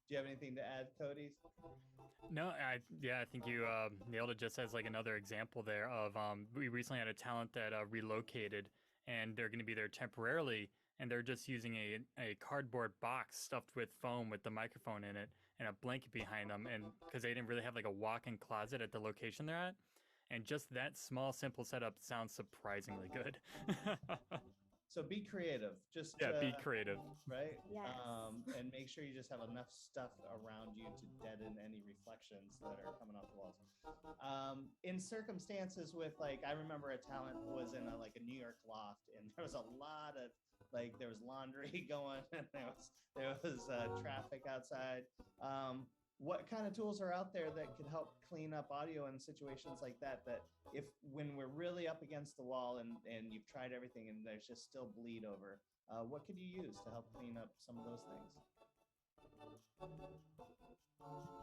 Do you have anything to add, Cody? No, I think you nailed it. Just as like another example there of we recently had a talent that relocated, and they're going to be there temporarily, and they're just using a cardboard box stuffed with foam with the microphone in it and a blanket behind them, and because they didn't really have like a walk-in closet at the location they're at, and just that small simple setup sounds surprisingly good. So be creative. Just be creative, right? Yes. And make sure you just have enough stuff around you to deaden any reflections that are coming off the walls. In circumstances with, like, I remember a talent was in a New York loft, and there was a lot of there was laundry going, and there was traffic outside. What kind of tools are out there that could help clean up audio in situations like that? That when we're really up against the wall and you've tried everything and there's just still bleed over, what could you use to help clean up some of those things?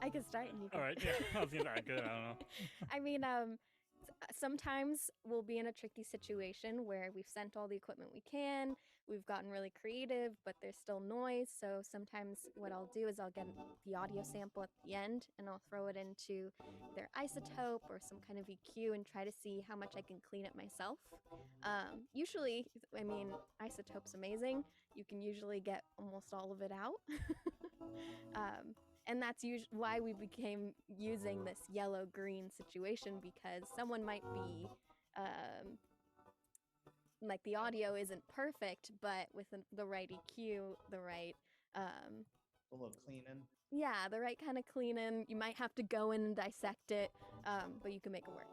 I can start and you can. All right, yeah, I was gonna good. I don't know. I mean, sometimes we'll be in a tricky situation where we've sent all the equipment we can, we've gotten really creative, but there's still noise. So sometimes what I'll do is I'll get the audio sample at the end and I'll throw it into either isotope or some kind of EQ and try to see how much I can clean it myself. Usually, I mean, isotope's amazing. You can usually get almost all of it out. And that's why we became using this yellow-green situation, because someone might be, the audio isn't perfect, but with the right EQ, the right... a little cleaning. Yeah, the right kind of cleaning. You might have to go in and dissect it, but you can make it work.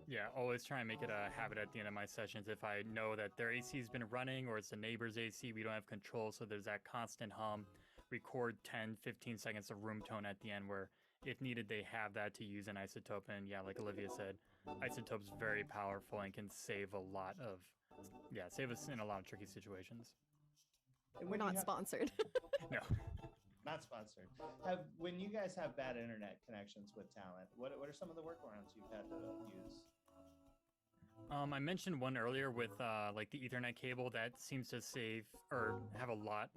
Yeah, always try and make it a habit at the end of my sessions. If I know that their AC's been running or it's the neighbor's AC, we don't have control, so there's that constant hum. Record 10, 15 seconds of room tone at the end where, if needed, they have that to use an isotope. And yeah, like Olivia said, isotope's very powerful and can save us in a lot of tricky situations. And We're not sponsored. No. Not sponsored. When you guys have bad internet connections with talent, what are some of the workarounds you've had to use? I mentioned one earlier with the Ethernet cable. That seems to save or have a lot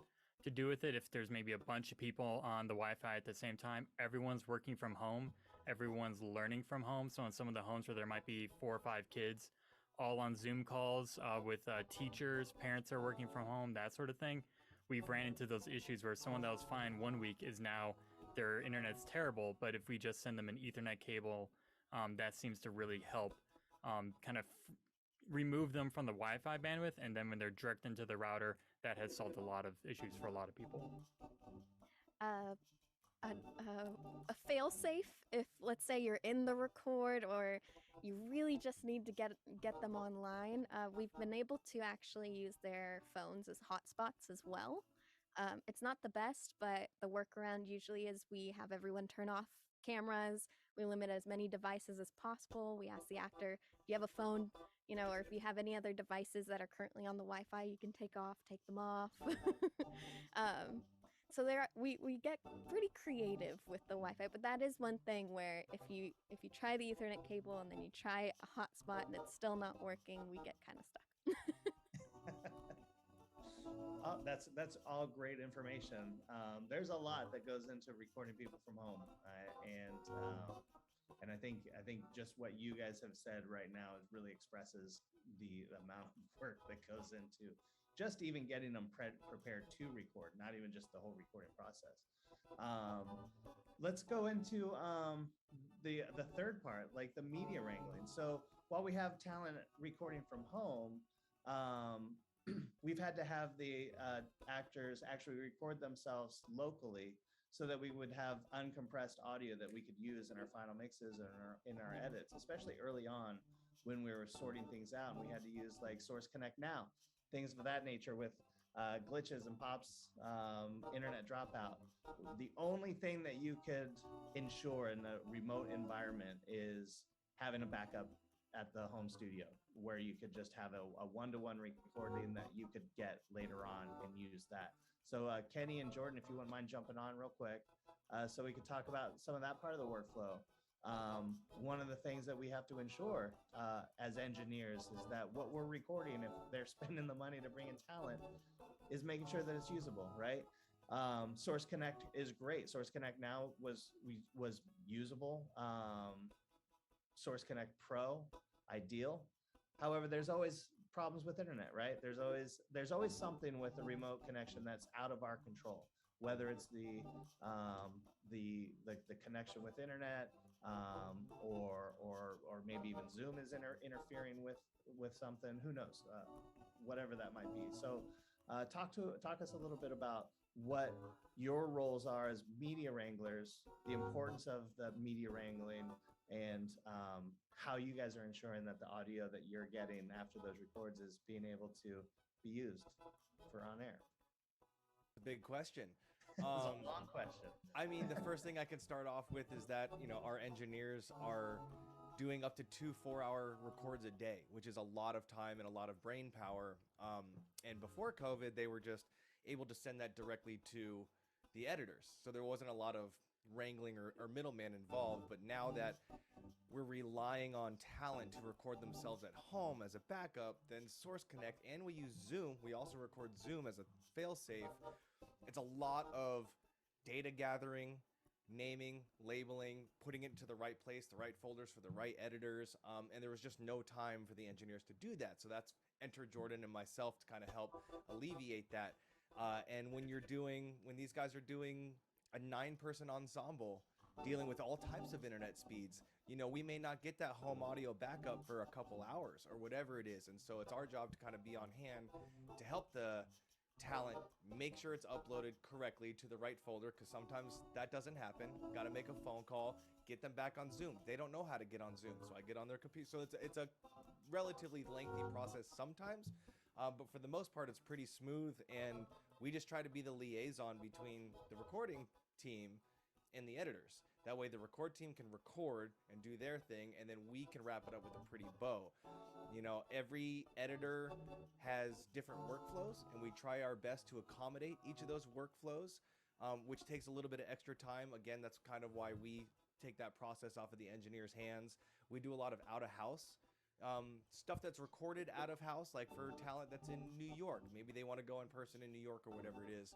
to do with it. If there's maybe a bunch of people on the Wi-Fi at the same time, everyone's working from home, everyone's learning from home. So in some of the homes where there might be 4 or 5 kids all on Zoom calls with teachers, parents are working from home, that sort of thing, we've ran into those issues where someone that was fine one week is now their internet's terrible. But if we just send them an Ethernet cable, that seems to really help remove them from the Wi-Fi bandwidth, and then when they're direct into the router, that has solved a lot of issues for a lot of people. A fail-safe, if let's say you're in the record or you really just need to get them online, we've been able to actually use their phones as hotspots as well. It's not the best, but the workaround usually is we have everyone turn off cameras, we limit as many devices as possible. We ask the actor, if you have a phone, or if you have any other devices that are currently on the Wi-Fi, you can take them off. So we get pretty creative with the Wi-Fi, but that is one thing where if you try the Ethernet cable and then you try a hotspot and it's still not working, we get kind of stuck. Oh, that's all great information. There's a lot that goes into recording people from home, and I think just what you guys have said right now really expresses the amount of work that goes into just even getting them prepared to record, not even just the whole recording process. Let's go into the third part, like the media wrangling. So while we have talent recording from home, we've had to have the actors actually record themselves locally so that we would have uncompressed audio that we could use in our final mixes and in our edits, especially early on when we were sorting things out and we had to use like Source Connect Now, things of that nature with glitches and pops, internet dropout. The only thing that you could ensure in a remote environment is having a backup at the home studio where you could just have a one-to-one recording that you could get later on and use that. So Kenny and Jordan, if you wouldn't mind jumping on real quick, so we could talk about some of that part of the workflow. One of the things that we have to ensure as engineers is that what we're recording, if they're spending the money to bring in talent, is making sure that it's usable, right? Source Connect is great. Source Connect Now was usable. Source Connect Pro, ideal. However, there's always problems with internet, right? There's always something with a remote connection that's out of our control, whether it's the connection with internet, or maybe even Zoom is interfering with something. Who knows? Whatever that might be. So, talk us a little bit about what your roles are as media wranglers, the importance of the media wrangling, and how you guys are ensuring that the audio that you're getting after those records is being able to be used for on air. Big question. It's a long question. I mean, the first thing I can start off with is that, our engineers are doing up to 2 4-hour records a day, which is a lot of time and a lot of brain power. And before COVID, they were just able to send that directly to the editors. So there wasn't a lot of wrangling or middleman involved. But now that we're relying on talent to record themselves at home as a backup, then Source Connect, and we use Zoom. We also record Zoom as a failsafe. It's a lot of data gathering, naming, labeling, putting it into the right place, the right folders for the right editors, and there was just no time for the engineers to do that. So that's enter Jordan and myself to kind of help alleviate that. And when these guys are doing a 9-person ensemble dealing with all types of internet speeds, we may not get that home audio backup for a couple hours or whatever it is. And so it's our job to kind of be on hand to help the talent make sure it's uploaded correctly to the right folder, because sometimes that doesn't happen. Got to make a phone call, get them back on Zoom. They don't know how to get on Zoom, so I get on their computer. So it's a relatively lengthy process sometimes, but for the most part, it's pretty smooth, and we just try to be the liaison between the recording team and the editors. That way the record team can record and do their thing, and then we can wrap it up with a pretty bow. Every editor has different workflows, and we try our best to accommodate each of those workflows, which takes a little bit of extra time. Again, that's kind of why we take that process off of the engineer's hands. We do a lot of out-of-house stuff that's recorded out of house, like for talent that's in New York. Maybe they want to go in person in New York or whatever it is.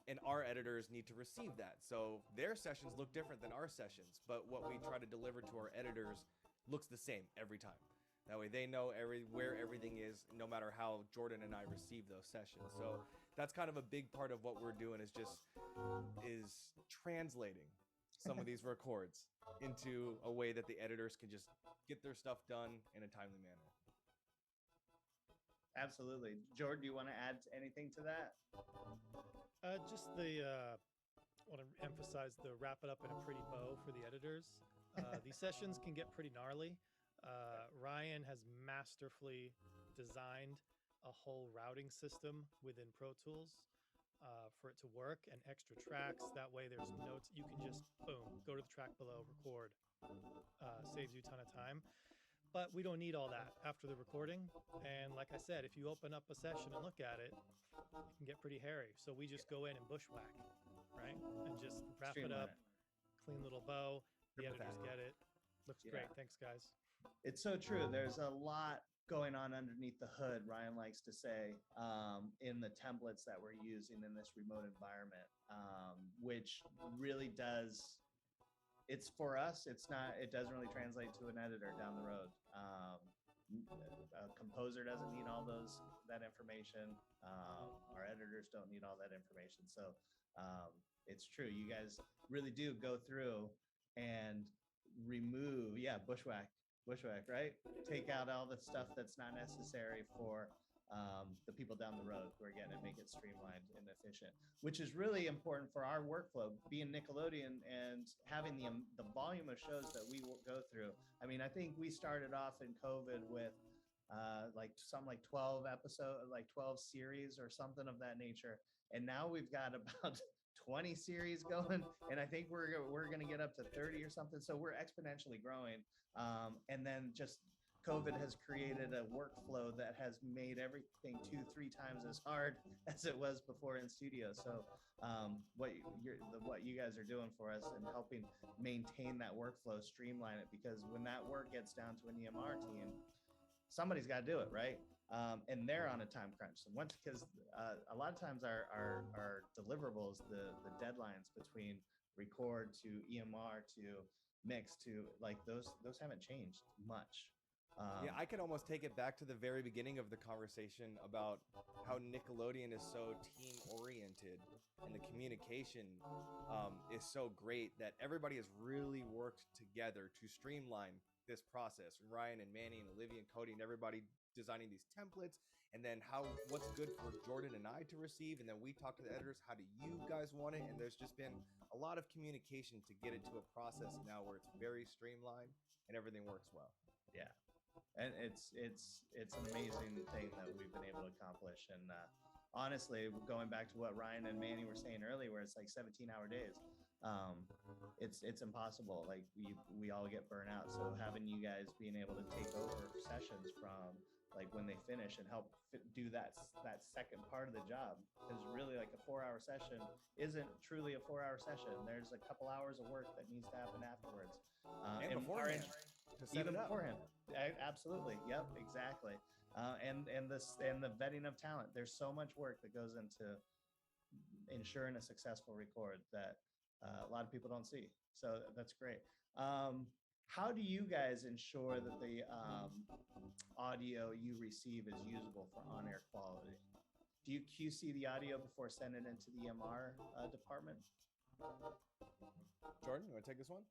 And our editors need to receive that. So their sessions look different than our sessions, but what we try to deliver to our editors looks the same every time. That way they know where everything is, no matter how Jordan and I receive those sessions. So that's kind of a big part of what we're doing, is translating some of these records into a way that the editors can just get their stuff done in a timely manner. Absolutely. Jordan, do you want to add anything to that? Just want to emphasize the wrap it up in a pretty bow for the editors. These sessions can get pretty gnarly. Ryan has masterfully designed a whole routing system within Pro Tools for it to work, and extra tracks. That way there's notes. You can just, boom, go to the track below, record. Saves you a ton of time. but we don't need all that after the recording. And like I said, if you open up a session and look at it, it can get pretty hairy. So we just go in and bushwhack, right? And just wrap it Streamline up, clean little bow. The Trim with editors that. get it. Looks Yeah. great. Thanks, guys. It's so true. There's a lot going on underneath the hood, Ryan likes to say, in the templates that we're using in this remote environment, which really does. It's for us. It's not. It doesn't really translate to an editor down the road. A composer doesn't need all that information. Our editors don't need all that information. So it's true. You guys really do go through and remove, bushwhack, right? Take out all the stuff that's not necessary for the people down the road who are getting it, make it streamlined and efficient, which is really important for our workflow. Being Nickelodeon and having the volume of shows that we will go through. I mean, I think we started off in COVID with like 12 episodes, like 12 series or something of that nature, and now we've got about 20 series going, and I think we're going to get up to 30 or something. So we're exponentially growing. And then just COVID has created a workflow that has made everything 2-3 times as hard as it was before in studio. So what you guys are doing for us and helping maintain that workflow, streamline it, because when that work gets down to an EMR team, somebody's got to do it, right? And they're on a time crunch. So because a lot of times our deliverables, the deadlines between record to EMR to mix to, like, those haven't changed much. Yeah, I can almost take it back to the very beginning of the conversation about how Nickelodeon is so team oriented and the communication is so great that everybody has really worked together to streamline this process. Ryan and Manny and Olivia and Cody and everybody designing these templates, and then what's good for Jordan and I to receive, and then we talk to the editors, how do you guys want it? And there's just been a lot of communication to get into a process now where it's very streamlined and everything works well. Yeah, and it's an amazing thing that we've been able to accomplish. And honestly, going back to what Ryan and Manny were saying earlier, where it's like 17-hour days, it's impossible. Like we all get burnt out. So having you guys being able to take over sessions from like when they finish and help do that second part of the job, because really like a 4-hour session isn't truly a 4-hour session. There's a couple hours of work that needs to happen afterwards. And beforehand, to set even it up. beforehand. Absolutely. Yep, exactly. And the vetting of talent. There's so much work that goes into ensuring a successful record that a lot of people don't see. So that's great. How do you guys ensure that the audio you receive is usable for on-air quality? Do you QC the audio before sending it into the MR department? Jordan, you want to take this one?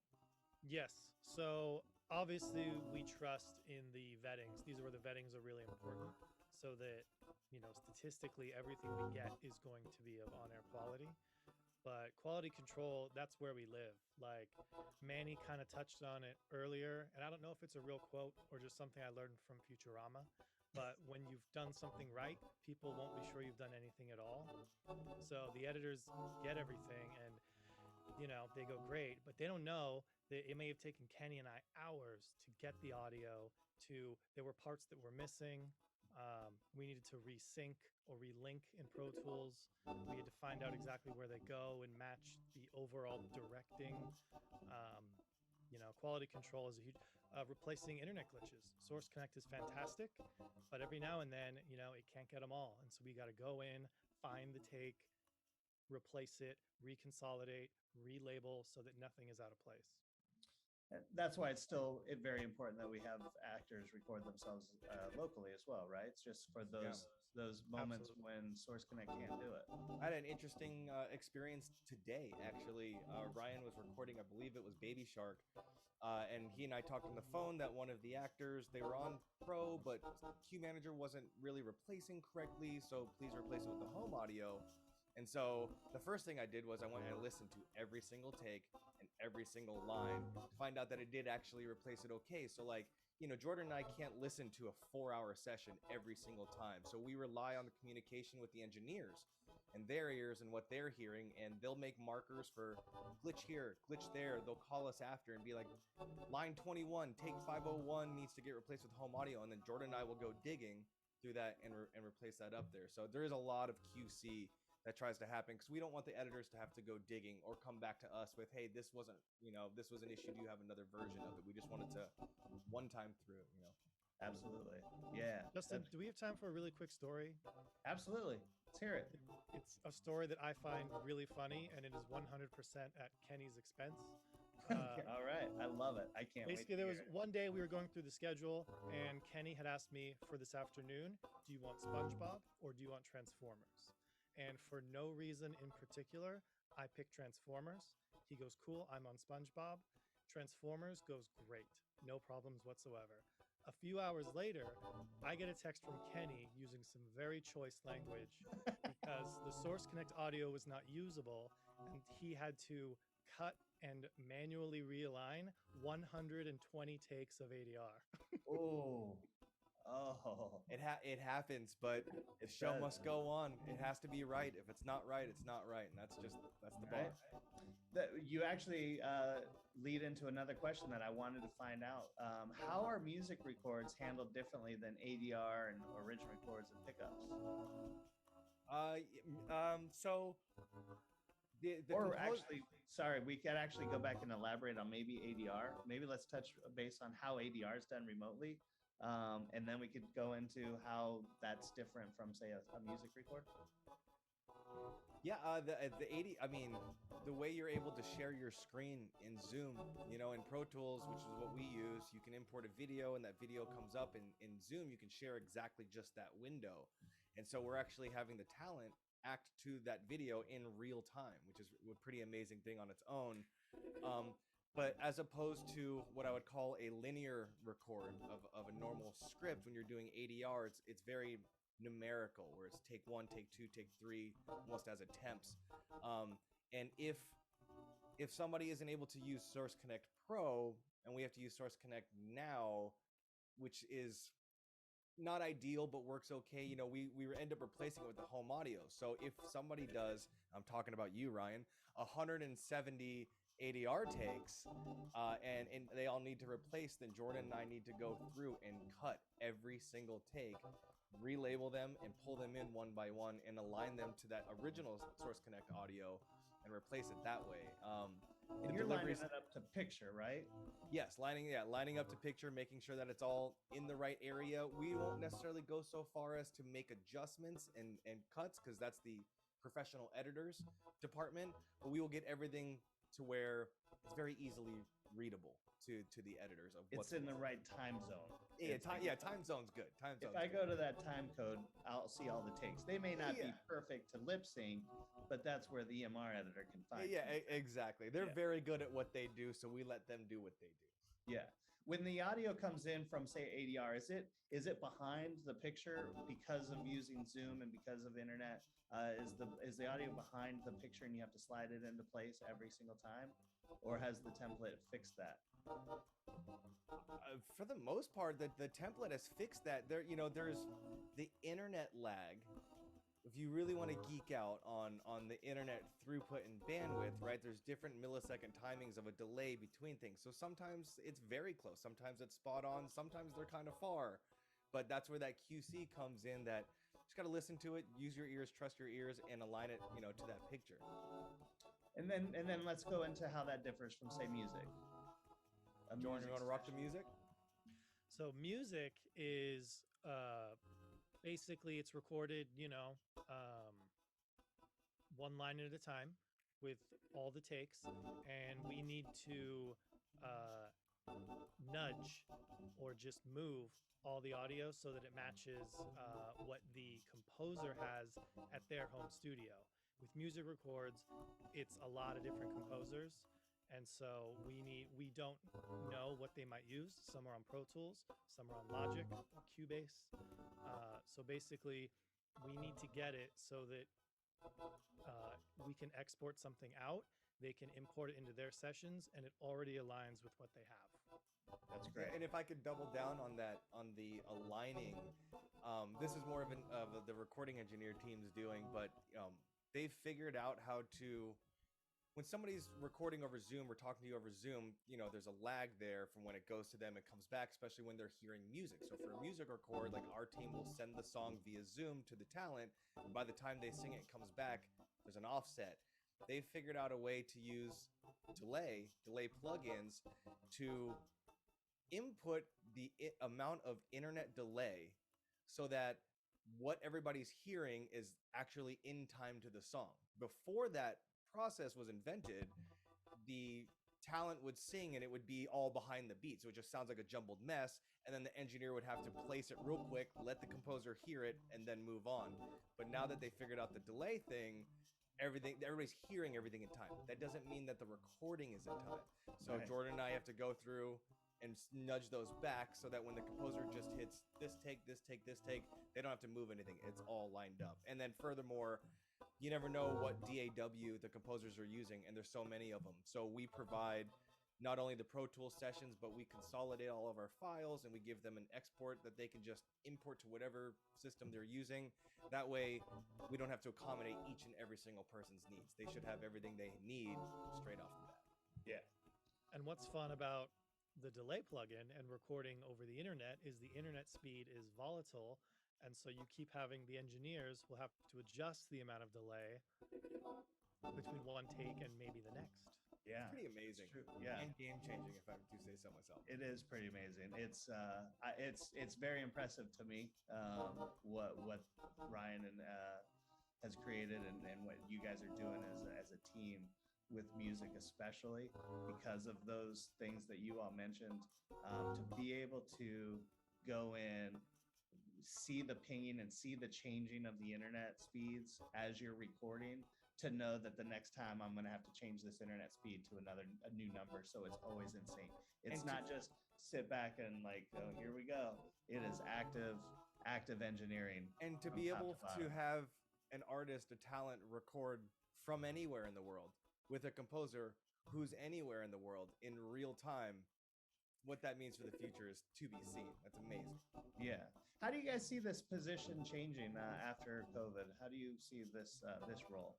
Yes. So obviously we trust in the vettings. These are where the vettings are really important, so that, statistically everything we get is going to be of on-air quality. But quality control, that's where we live. Like Manny kind of touched on it earlier, and I don't know if it's a real quote or just something I learned from Futurama, but when you've done something right, people won't be sure you've done anything at all. So the editors get everything, and they go great, but they don't know that it may have taken Kenny and I hours to get the audio there were parts that were missing. We needed to resync or relink in Pro Tools. We had to find out exactly where they go and match the overall directing. Quality control is a huge, replacing internet glitches. Source Connect is fantastic, but every now and then, it can't get them all. And so we got to go in, find the take, replace it, reconsolidate, relabel so that nothing is out of place. That's why it's still very important that we have actors record themselves locally as well, right? It's just for those moments when Source Connect can't do it. I had an interesting experience today, actually. Ryan was recording, I believe it was Baby Shark, and he and I talked on the phone that one of the actors, they were on Pro, but Q Manager wasn't really replacing correctly, so please replace it with the home audio. And so the first thing I did was I went and listened to every single take and every single line to find out that it did actually replace it okay. So Jordan and I can't listen to a 4-hour session every single time. So we rely on the communication with the engineers. and their ears and what they're hearing, and they'll make markers for glitch here, glitch there. They'll call us after and be like, line 21, take 501 needs to get replaced with home audio, and then Jordan and I will go digging through that and replace that up there. So there is a lot of QC that tries to happen, because we don't want the editors to have to go digging or come back to us with, hey, this wasn't, this was an issue, do you have another version of it? We just wanted to one time through. Absolutely. Yeah. Justin, do we have time for a really quick story? Absolutely. Let's hear it. It's a story that I find really funny, and it is 100% at Kenny's expense. All right. I love it. I can't wait. Basically, there was one day we were going through the schedule, and Kenny had asked me for this afternoon, do you want SpongeBob or do you want Transformers? And for no reason in particular, I picked Transformers. He goes, cool, I'm on SpongeBob. Transformers goes, great. No problems whatsoever. A few hours later, I get a text from Kenny using some very choice language because the Source Connect audio was not usable, and he had to cut and manually realign 120 takes of ADR. Oh. It happens, but the show must go on. It has to be right. If it's not right, it's not right, and that's the bar. You actually lead into another question that I wanted to find out. How are music records handled differently than ADR and original records and pickups? Sorry, we could actually go back and elaborate on maybe ADR. Maybe let's touch base on how ADR is done remotely. And then we could go into how that's different from, say, a music record. Yeah, the way you're able to share your screen in Zoom, in Pro Tools, which is what we use, you can import a video and that video comes up in Zoom. You can share exactly just that window. And so we're actually having the talent act to that video in real time, which is a pretty amazing thing on its own. But as opposed to what I would call a linear record of a normal script, when you're doing ADR, it's very numerical, where it's take 1, take 2, take 3, almost as attempts. And if somebody isn't able to use Source Connect Pro, and we have to use Source Connect now, which is not ideal but works okay, we end up replacing it with the home audio. So if somebody does, I'm talking about you, Ryan, 170 ADR takes, and they all need to replace, then Jordan and I need to go through and cut every single take, relabel them, and pull them in one by one and align them to that original Source Connect audio and replace it that way. And you're lining that up to picture, right? Yes, lining up to picture, making sure that it's all in the right area. We won't necessarily go so far as to make adjustments and cuts, because that's the professional editors department, but we will get everything to where it's very easily readable to the editors of what's in the right time zone. Time zone's good. If I go to that time code, I'll see all the takes. They may not be perfect to lip sync, but that's where the EMR editor can find. Exactly. They're very good at what they do, so we let them do what they do. Yeah. When the audio comes in from, say, ADR, is it behind the picture because of using Zoom and because of internet? Is the audio behind the picture and you have to slide it into place every single time, or has the template fixed that? For the most part, the template has fixed that. There's the internet lag. If you really want to geek out on the internet throughput and bandwidth, right, there's different millisecond timings of a delay between things. So sometimes it's very close, sometimes it's spot on, sometimes they're kind of far. But that's where that QC comes in, that you just got to listen to it, use your ears, trust your ears, and align it, to that picture. And then let's go into how that differs from, say, music. Jordan, you want to rock the music? So music is basically, it's recorded, one line at a time with all the takes, and we need to nudge or just move all the audio so that it matches what the composer has at their home studio. With music records, it's a lot of different composers, and so we don't know what they might use. Some are on Pro Tools, some are on Logic, Cubase. So basically, we need to get it so that we can export something out, they can import it into their sessions, and it already aligns with what they have. That's great. And if I could double down on that, on the aligning, this is more of the recording engineer team's doing, but they've figured out how to, when somebody's recording over Zoom or talking to you over Zoom, you know, there's a lag there from when it goes to them and comes back, especially when they're hearing music. So for a music record, like our team will send the song via Zoom to the talent. And by the time they sing it comes back, there's an offset. They've figured out a way to use delay plugins to input the amount of internet delay so that what everybody's hearing is actually in time to the song. Before that process was invented, the talent would sing and it would be all behind the beat, so it just sounds like a jumbled mess, and then the engineer would have to place it real quick, let the composer hear it, and then move on. But now that they figured out the delay thing, everybody's hearing everything in time. That doesn't mean that the recording is in time. So Right. Jordan and I have to go through and nudge those back so that when the composer just hits this take, this take, this take, they don't have to move anything. It's all lined up. And then furthermore, you never know what DAW the composers are using, and there's so many of them. So we provide not only the Pro Tools sessions, but we consolidate all of our files and we give them an export that they can just import to whatever system they're using. That way, we don't have to accommodate each and every single person's needs. They should have everything they need straight off the bat. Yeah. And what's fun about the delay plugin and recording over the internet is the internet speed is volatile. And so you keep having the engineers will have to adjust the amount of delay between one take and maybe the next. Yeah. Pretty amazing. True. Yeah. And game changing, if I do say so myself. It is pretty amazing. It's very impressive to me what Ryan and has created and what you guys are doing as a team with music, especially because of those things that you all mentioned. To be able to go in, see the pinging and see the changing of the internet speeds as you're recording, to know that the next time I'm going to have to change this internet speed to a new number, so it's always in sync. It's not just sit back and like, oh, here we go. It is active engineering. And to from be top able to bottom. have an artist, a talent, record from anywhere in the world with a composer who's anywhere in the world in real time, what that means for the future is to be seen. That's amazing. Yeah. How do you guys see this position changing after COVID? How do you see this role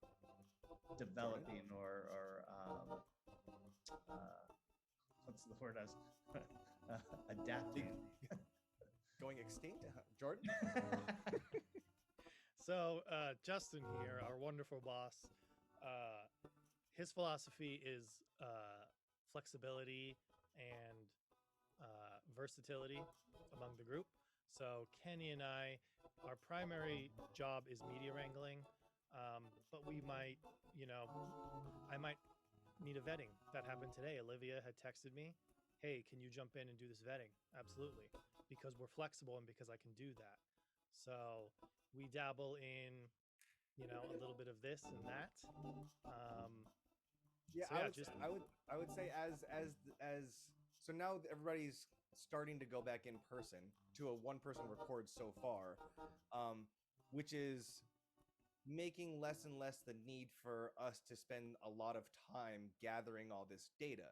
developing or what's the word? Adapting. Going extinct, Jordan? So Justin here, our wonderful boss, his philosophy is flexibility and versatility among the group. So Kenny and I, our primary job is media wrangling, but we might, I might need a vetting. That happened today. Olivia had texted me, hey, can you jump in and do this vetting? Absolutely, because we're flexible and because I can do that. So we dabble in, a little bit of this and that. Yeah, So I would say as so now everybody's starting to go back in person to a one-person record so far, which is making less and less the need for us to spend a lot of time gathering all this data.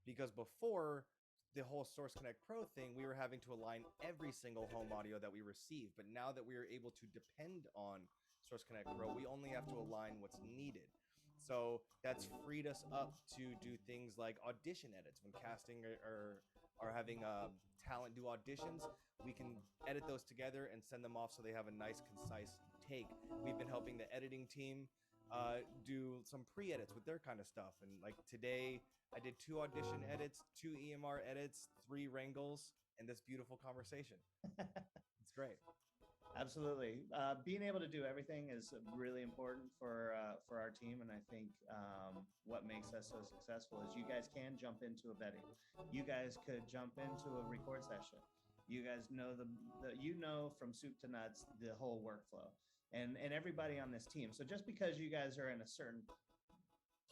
Because before the whole Source Connect Pro thing, we were having to align every single home audio that we receive. But now that we are able to depend on Source Connect Pro, we only have to align what's needed. So that's freed us up to do things like audition edits. When casting or having talent do auditions, we can edit those together and send them off so they have a nice, concise take. We've been helping the editing team do some pre-edits with their kind of stuff. And like today, I did 2 audition edits, 2 EMR edits, 3 wrangles, and this beautiful conversation. It's great. Absolutely. Being able to do everything is really important for our team, and I think what makes us so successful is you guys can jump into a vetting. You guys could jump into a record session. You guys know from soup to nuts the whole workflow, and everybody on this team. So just because you guys are in a certain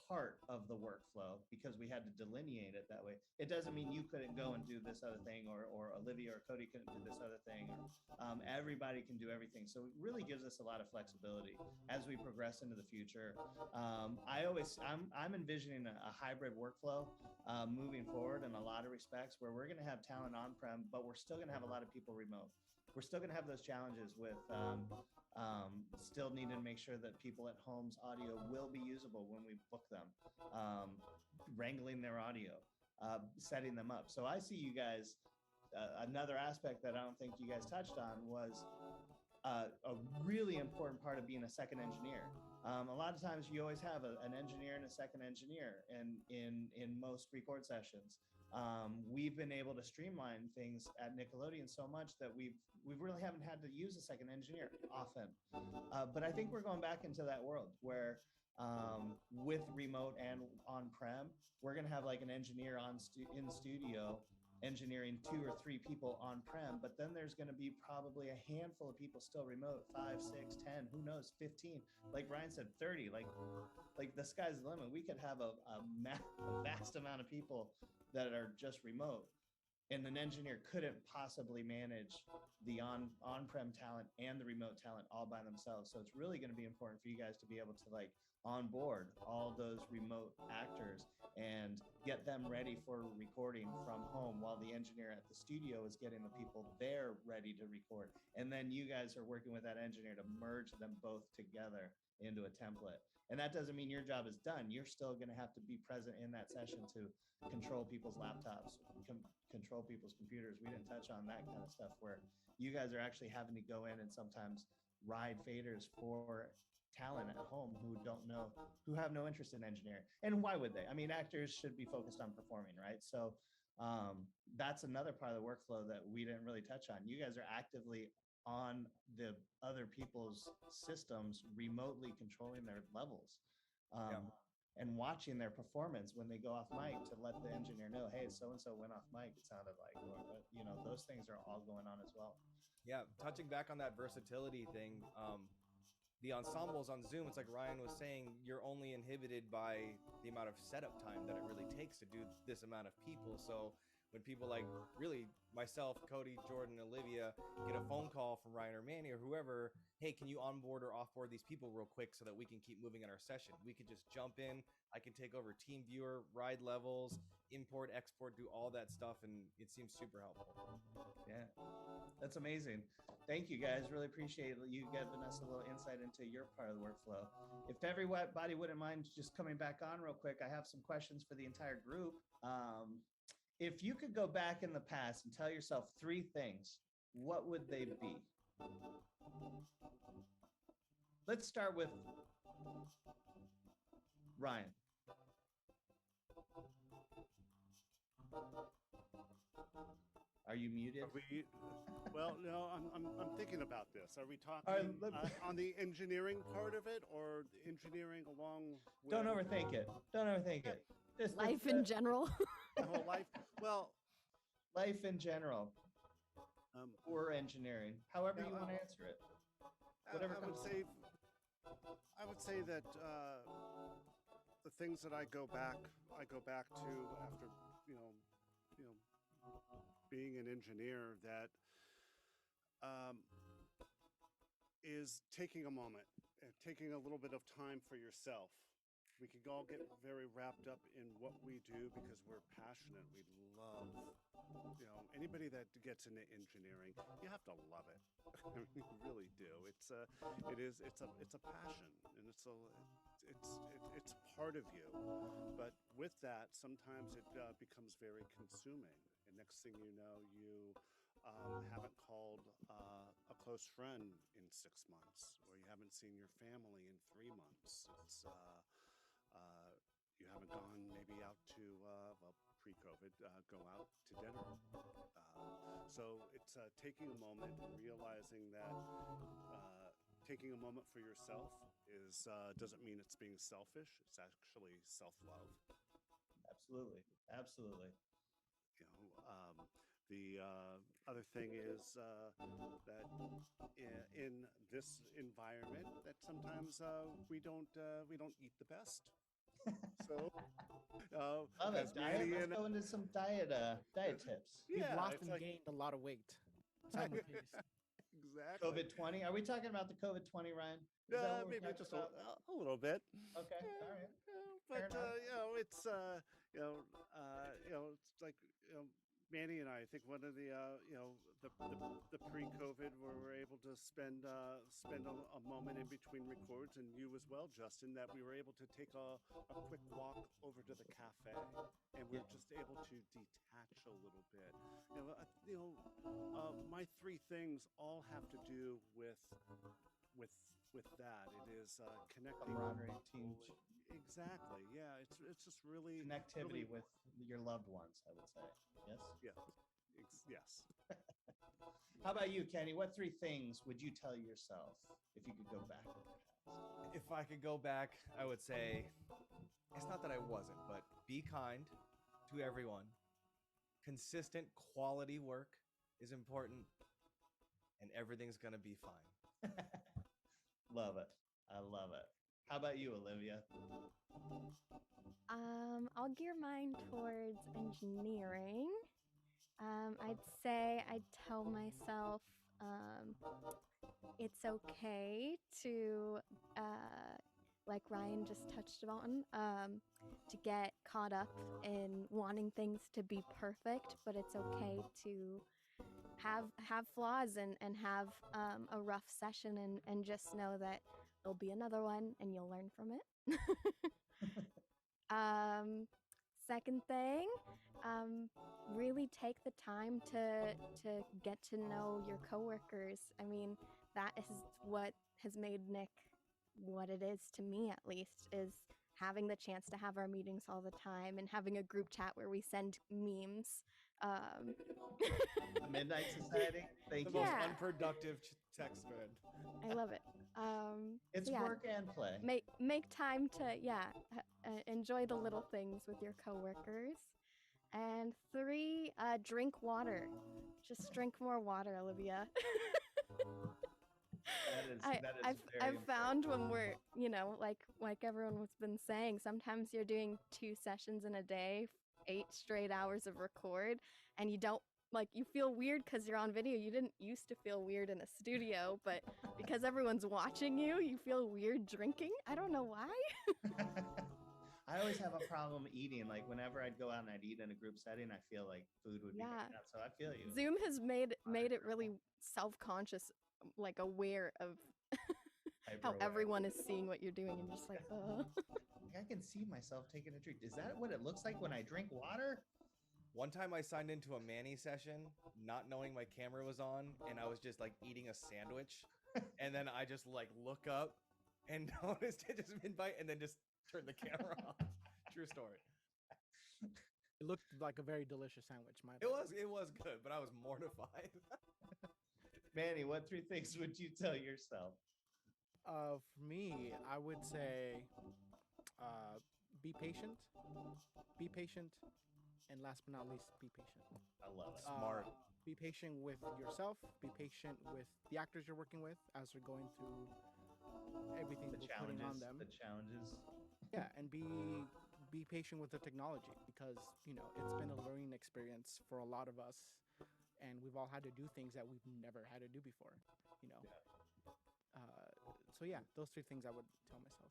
part of the workflow, because we had to delineate it that way, it doesn't mean you couldn't go and do this other thing, or Olivia or Cody couldn't do this other thing. Everybody can do everything, so it really gives us a lot of flexibility as we progress into the future. I'm envisioning a hybrid workflow moving forward in a lot of respects, where we're going to have talent on-prem, but we're still going to have a lot of people remote. we're still going to have those challenges with still needing to make sure that people at home's audio will be usable when we book them, wrangling their audio, setting them up. So I see you guys, another aspect that I don't think you guys touched on was a really important part of being a second engineer. A lot of times you always have an engineer and a second engineer in most record sessions. We've been able to streamline things at Nickelodeon so much that we really haven't had to use a second engineer often. But I think we're going back into that world where with remote and on-prem, we're going to have like an engineer in studio engineering 2 or 3 people on-prem, but then there's going to be probably a handful of people still remote, 5, 6, 10, who knows, 15, like Ryan said, 30, like the sky's the limit. We could have a vast amount of people that are just remote, and an engineer couldn't possibly manage the on-prem talent and the remote talent all by themselves. So it's really going to be important for you guys to be able to like onboard all those remote actors and get them ready for recording from home while the engineer at the studio is getting the people there ready to record. And then you guys are working with that engineer to merge them both together into a template. And that doesn't mean your job is done. You're still going to have to be present in that session to control people's laptops, control people's computers. We didn't touch on that kind of stuff where you guys are actually having to go in and sometimes ride faders for talent at home who have no interest in engineering. And why would they? I mean, actors should be focused on performing, right? So that's another part of the workflow that we didn't really touch on. You guys are actively on the other people's systems, remotely controlling their levels, and watching their performance when they go off mic to let the engineer know, hey, so-and-so went off mic, it sounded like, or, those things are all going on as well. Yeah, touching back on that versatility thing, the ensembles on Zoom, it's like Ryan was saying, you're only inhibited by the amount of setup time that it really takes to do this amount of people. So when people like really myself, Cody, Jordan, Olivia get a phone call from Ryan or Manny or whoever, hey, can you onboard or offboard these people real quick so that we can keep moving in our session? We could just jump in. I can take over Team Viewer, ride levels, import, export, do all that stuff, and it seems super helpful. Yeah, that's amazing. Thank you guys. Really appreciate you giving us a little insight into your part of the workflow. If everybody wouldn't mind just coming back on real quick, I have some questions for the entire group. If you could go back in the past and tell yourself 3 things, what would they be? Let's start with Ryan. Are you muted? Well, no, I'm thinking about this. Are we talking on the engineering part of it, or engineering along with... Don't overthink it. Don't overthink it. Just Life in general. Whole life. Well, life in general, or engineering, however you want to answer it. Whatever I would say that the things that I go back to after being an engineer, that is taking a moment and taking a little bit of time for yourself. We could all get very wrapped up in what we do because we're passionate. We love, anybody that gets into engineering, you have to love it. I mean, you really do. It's a passion, and it's part of you. But with that, sometimes it becomes very consuming. And next thing you know, you haven't called a close friend in 6 months, or you haven't seen your family in 3 months. It's you haven't gone maybe out to pre-COVID, go out to dinner. So it's taking a moment and realizing that taking a moment for yourself doesn't mean it's being selfish. It's actually self-love. Absolutely, absolutely. The other thing is that in this environment, that sometimes we don't eat the best. So, love it. Let's go into some diet tips. You've lost and gained a lot of weight. Exactly. COVID-20. Are we talking about the COVID-20, Ryan? Maybe just a little bit. Okay. All right. But it's it's like Manny and I think one of the the pre-COVID where we're able to spend a moment in between records, and you as well, Justin, that we were able to take a quick walk over to the cafe, and we're just able to detach a little bit. My three things all have to do with that. It is connecting. Camaraderie, team Exactly. Yeah. It's just really connectivity really, with your loved ones, I would say. Yes. yes. Yes. How about you, Kenny? What three things would you tell yourself if you could go back in your past? If I could go back, I would say it's not that I wasn't, but be kind to everyone. Consistent quality work is important, and everything's going to be fine. Love it. I love it. How about you, Olivia? I'll gear mine towards engineering. I'd say I'd tell myself it's okay to, like Ryan just touched on, to get caught up in wanting things to be perfect, but it's okay to have flaws and have a rough session and just know that there'll be another one and you'll learn from it. Second thing, really take the time to get to know your coworkers. I mean, that is what has made Nick what it is to me, at least, is having the chance to have our meetings all the time and having a group chat where we send memes. Midnight Society. Thank The you. most Yeah. unproductive text thread. I love it. It's so yeah, work and play. make time to enjoy the little things with your coworkers. And 3, drink water. Just drink more water, Olivia. I've found when we're, like everyone has been saying, sometimes you're doing 2 sessions in a day, 8 straight hours of record, and you don't, you feel weird because you're on video. You didn't used to feel weird in a studio, but because everyone's watching you, you feel weird drinking. I don't know why. I always have a problem eating. Like whenever I'd go out and I'd eat in a group setting, I feel like food would be Yeah. going out. So I feel you. Zoom has made it really self-conscious, aware of how Hyper-aware. everyone is seeing what you're doing, and you're just like, I can see myself taking a drink. Is that what it looks like when I drink water? One time I signed into a Manny session, not knowing my camera was on, and I was just eating a sandwich, and then I just look up and noticed it just invite, and then just turn the camera off. True story. It looked like a very delicious sandwich. It was good, but I was mortified. Manny, what 3 things would you tell yourself? For me, I would say be patient, and last but not least, be patient. I love it. Smart. Be patient with yourself. Be patient with the actors you're working with as they're going through everything The that we're putting on challenges. them. The challenges. Yeah, and be patient with the technology, because it's been a learning experience for a lot of us, and we've all had to do things that we've never had to do before. So yeah, those 3 things I would tell myself.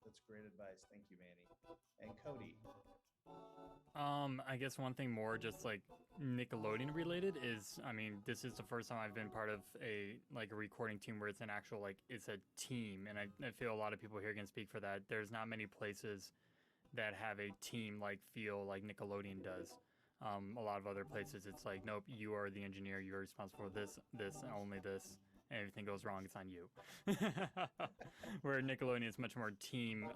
That's great advice. Thank you, Manny. And Cody. I guess one thing more just Nickelodeon related is, this is the first time I've been part of a recording team where it's an actual it's a team, and I feel a lot of people here can speak for that. There's not many places that have a team feel like Nickelodeon does. A lot of other places it's nope, you are the engineer, you're responsible for this, and only this. And everything goes wrong, it's on you. Where Nickelodeon is much more team,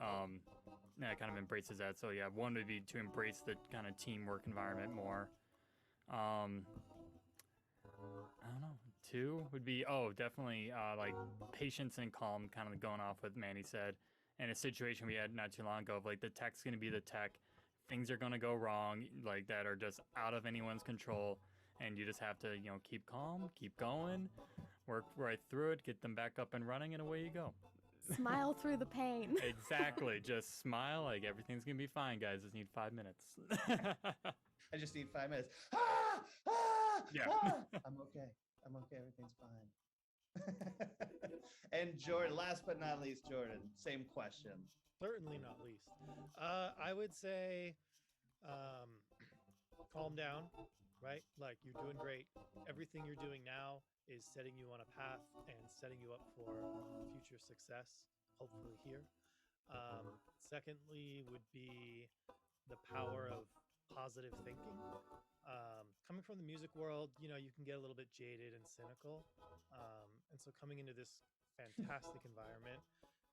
that kind of embraces that. So yeah, one would be to embrace the kind of teamwork environment more. I don't know. 2 would be, definitely patience and calm, kind of going off what Manny said. And a situation we had not too long ago of the tech's going to be the tech. Things are going to go wrong, that are just out of anyone's control. And you just have to, keep calm, keep going, work right through it, get them back up and running, and away you go. smile through the pain. Exactly. Just smile, everything's going to be fine, guys. Just need 5 minutes. I just need 5 minutes. Yeah. I'm okay. Everything's fine. And Jordan, last but not least, Jordan, same question. Certainly not least. I would say calm down, right? Like you're doing great. Everything you're doing now is setting you on a path and setting you up for future success, hopefully here. Secondly, would be the power of positive thinking. Coming from the music world, you know, you can get a little bit jaded and cynical. And so coming into this fantastic environment,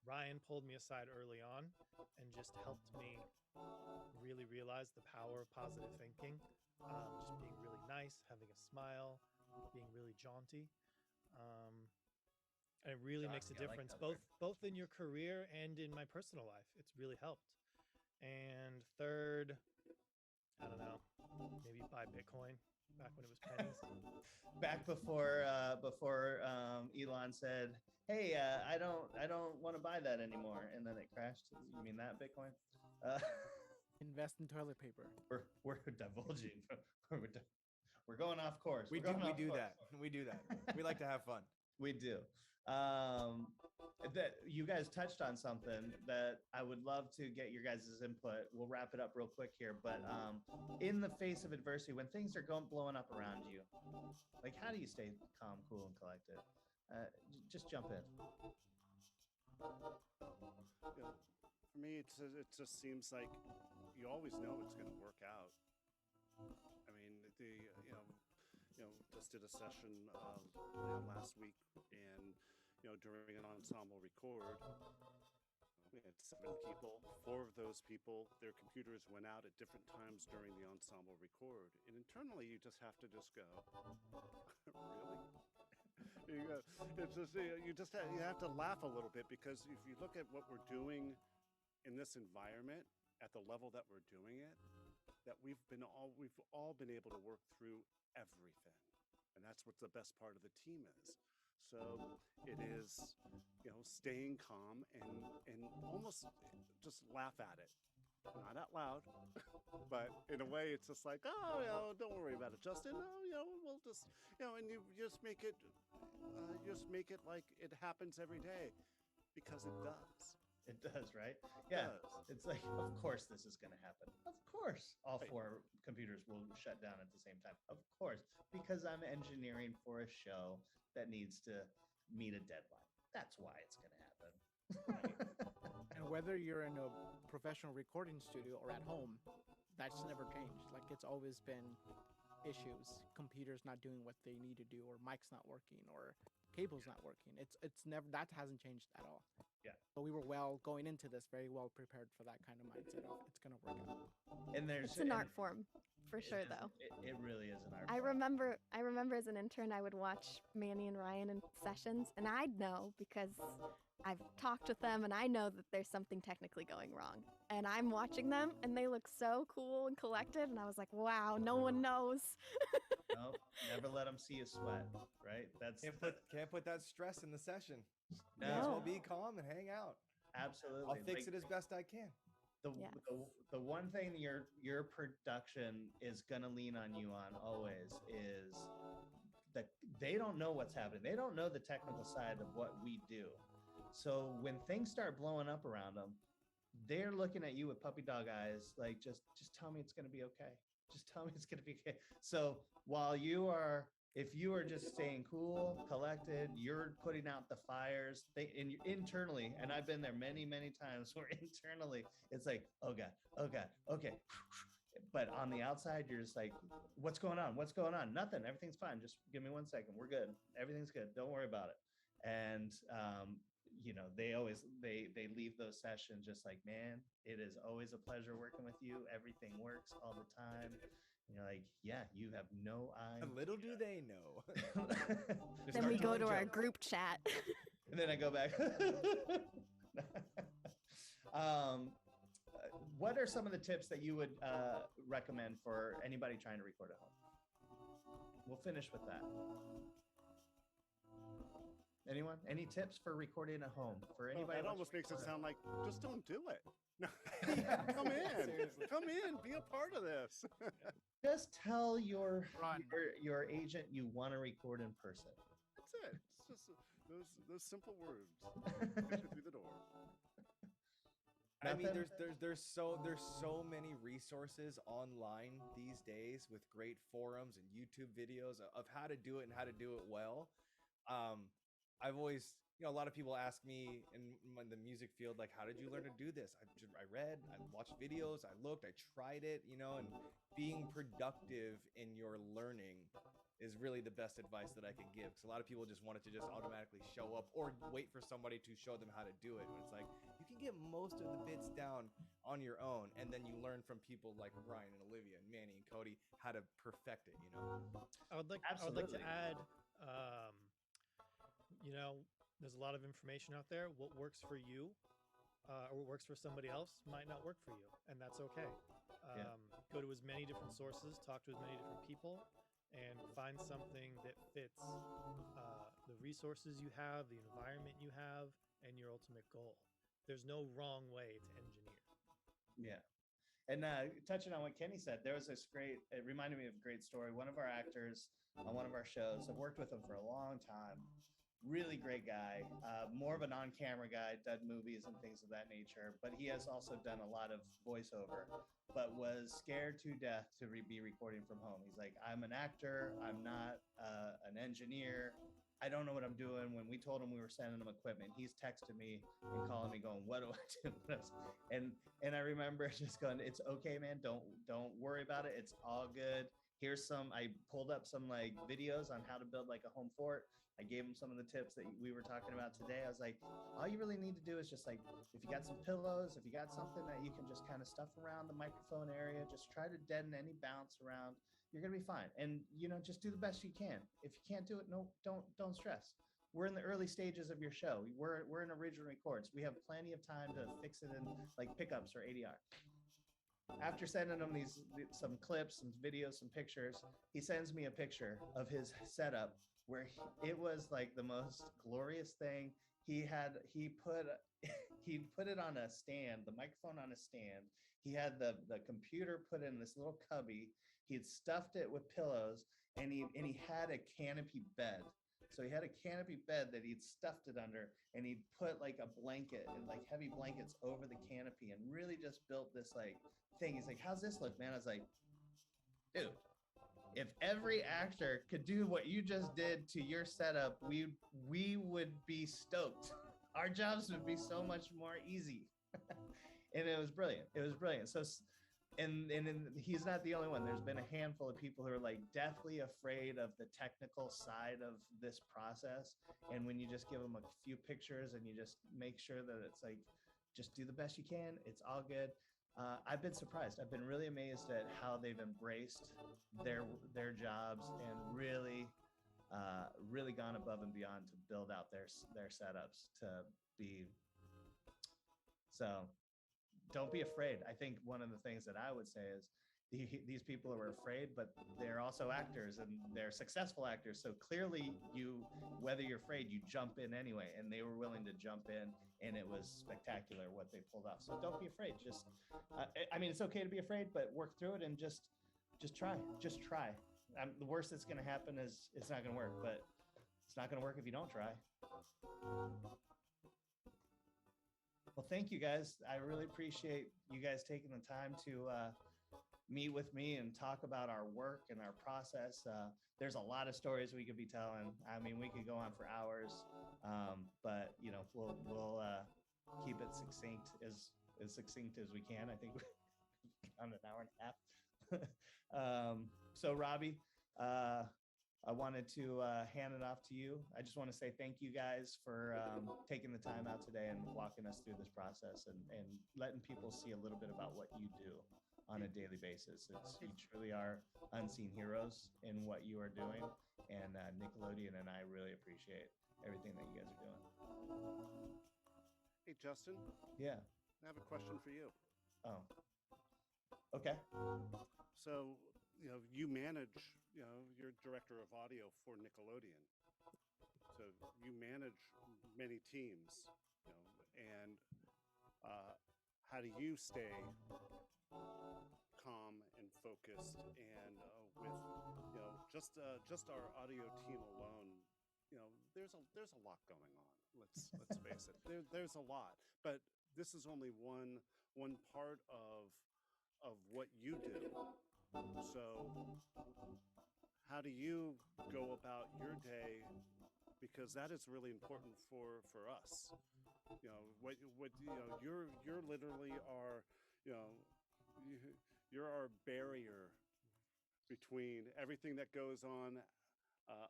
Ryan pulled me aside early on and just helped me really realize the power of positive thinking. Just being really nice, having a smile, being really jaunty. And it really makes a Jaunty, I like difference, that word. both in your career and in my personal life. It's really helped. And third, I don't know, maybe buy Bitcoin back when it was pennies. Back before Elon said, "Hey, I don't want to buy that anymore," and then it crashed. You mean that Bitcoin? Invest in toilet paper. We're divulging. We're going off course. We We're going off do course. that. We do that. We like to have fun. We do. That you guys touched on something that I would love to get your guys' input. We'll wrap it up real quick here, but in the face of adversity, when things are blowing up around you, like how do you stay calm, cool, and collected? Just jump in. Yeah. For me, it just seems like you always know it's going to work out. I mean, just did a session last week, and during an ensemble record, we had 7 people. 4 of those people, their computers went out at different times during the ensemble record, and internally, you just have to go, really? You have to laugh a little bit, because if you look at what we're doing in this environment at the level that we're doing it, that we've all been able to work through everything, and that's what the best part of the team is. So it is, staying calm and almost just laugh at it, not out loud, but in a way, it's just like, oh, don't worry about it, Justin. No, we'll just, and you just make it like it happens every day, because it does. It does, right? It Yeah. does. It's like, of course this is going to happen. Of course all Right. 4 computers will shut down at the same time. Of course, because I'm engineering for a show that needs to meet a deadline. That's why it's going to happen. And whether you're in a professional recording studio or at home, that's never changed. Like it's always been issues, computers not doing what they need to do, or mic's not working, or cable's not working. It's never, that hasn't changed at all. Yeah. But we were going into this very well prepared for that kind of mindset of it's gonna work out. And there's It's an and art form, for it sure, is- though. It really is an art I form. remember as an intern, I would watch Manny and Ryan in sessions, and I'd know because I've talked with them, and I know that there's something technically going wrong. And I'm watching them, and they look so cool and collected, and I was like, wow, no one knows. Nope, never let them see you sweat, right? That's Can't put that stress in the session. No. Might as well be calm and hang out. absolutely. I'll fix Like, it as best I can. Yes. the one thing your production is gonna lean on you on always is that they don't know what's happening. They don't know the technical side of what we do. So when things start blowing up around them, they're looking at you with puppy dog eyes, like just tell me it's gonna be okay. Just tell me it's gonna be okay. So while if you are just staying cool, collected, you're putting out the fires internally, and I've been there many, many times where internally it's like, oh God, okay. But on the outside, you're just like, what's going on? What's going on? Nothing. Everything's fine. Just give me 1 second. We're good. Everything's good. Don't worry about it. And they always they leave those sessions just like, man, it is always a pleasure working with you. Everything works all the time. And you're like, yeah, you have no idea. Little do they know. Just Then start we go telling to our jokes. group chat. And then I go back. What are some of the tips that you would recommend for anybody trying to record at home? We'll finish with that. Anyone? Any tips for recording at home for Well, anybody? that who almost wants to makes it record at sound like, just don't do it. No. Yeah, Come in. seriously. Come in. Be a part of this. Just tell your Run. your agent you want to record in person. That's it. It's just those simple words. Get you through the door. I mean, Nothing? there's so many resources online these days with great forums and YouTube videos of how to do it and how to do it well. I've always, a lot of people ask me in the music field, like, how did you learn to do this? I read, I watched videos, I looked, I tried it, and being productive in your learning is really the best advice that I can give. Because a lot of people just want it to just automatically show up or wait for somebody to show them how to do it. And it's like, you can get most of the bits down on your own, and then you learn from people like Ryan and Olivia and Manny and Cody how to perfect it, I would like Absolutely. to add, there's a lot of information out there. What works for you or what works for somebody else might not work for you, and that's okay. Yeah. Go to as many different sources, talk to as many different people, and find something that fits the resources you have, the environment you have, and your ultimate goal. There's no wrong way to engineer. Yeah. And touching on what Kenny said, there was this great, it reminded me of a great story. One of our actors on one of our shows, I've worked with him for a long time. Really great guy, more of an on-camera guy, done movies and things of that nature, but he has also done a lot of voiceover, but was scared to death to be recording from home. He's like, I'm an actor, I'm not an engineer, I don't know what I'm doing. When we told him we were sending him equipment, he's texting me and calling me going, what do I do? And I remember just going, it's okay, man, don't worry about it, it's all good. Here's I pulled up some like videos on how to build like a home fort. I gave him some of the tips that we were talking about today. I was like, all you really need to do is just like, if you got some pillows, if you got something that you can just kind of stuff around the microphone area, just try to deaden any bounce around. You're going to be fine. And, just do the best you can. If you can't do it, no, don't stress. We're in the early stages of your show. We're in original records. We have plenty of time to fix it in like pickups or ADR. After sending him some clips, some videos, some pictures, he sends me a picture of his setup where it was like the most glorious thing. He put it on a stand, the microphone on a stand. He had the computer put in this little cubby. He had stuffed it with pillows, and he had a canopy bed. So he had a canopy bed that he'd stuffed it under, and he'd put like a blanket and like heavy blankets over the canopy, and really just built this like thing. He's like, how's this look, man? I was like, dude, if every actor could do what you just did to your setup, we would be stoked. Our jobs would be so much more easy. And it was brilliant. So and he's not the only one. There's been a handful of people who are like deathly afraid of the technical side of this process, and when you just give them a few pictures and you just make sure that it's like, just do the best you can, it's all good. I've been surprised. I've been really amazed at how they've embraced their jobs and really gone above and beyond to build out their setups to be. So don't be afraid. I think one of the things that I would say is these people are afraid, but they're also actors, and they're successful actors. So clearly, whether you're afraid, you jump in anyway, and they were willing to jump in, and it was spectacular what they pulled off. So don't be afraid. Just, I mean, it's okay to be afraid, but work through it and just try. Just try. The worst that's going to happen is it's not going to work, but it's not going to work if you don't try. Well, thank you guys. I really appreciate you guys taking the time to meet with me and talk about our work and our process. There's a lot of stories we could be telling. I mean, we could go on for hours, but we'll keep it succinct as succinct as we can. I think we're on an hour and a half. So Robbie, I wanted to hand it off to you. I just want to say thank you guys for taking the time out today and walking us through this process and letting people see a little bit about what you do on a daily basis. You truly are unseen heroes in what you are doing, and Nickelodeon and I really appreciate everything that you guys are doing. Hey, Justin. Yeah. I have a question for you. Oh. Okay. So, you manage, you're director of audio for Nickelodeon. So you manage many teams, and how do you stay calm and focused and with, just our audio team alone, there's a lot going on. Let's face it. There's a lot, but this is only one part of what you do. So how do you go about your day? Because that is really important for us. You know, what you know, you're literally our, you know, you're our barrier between everything that goes on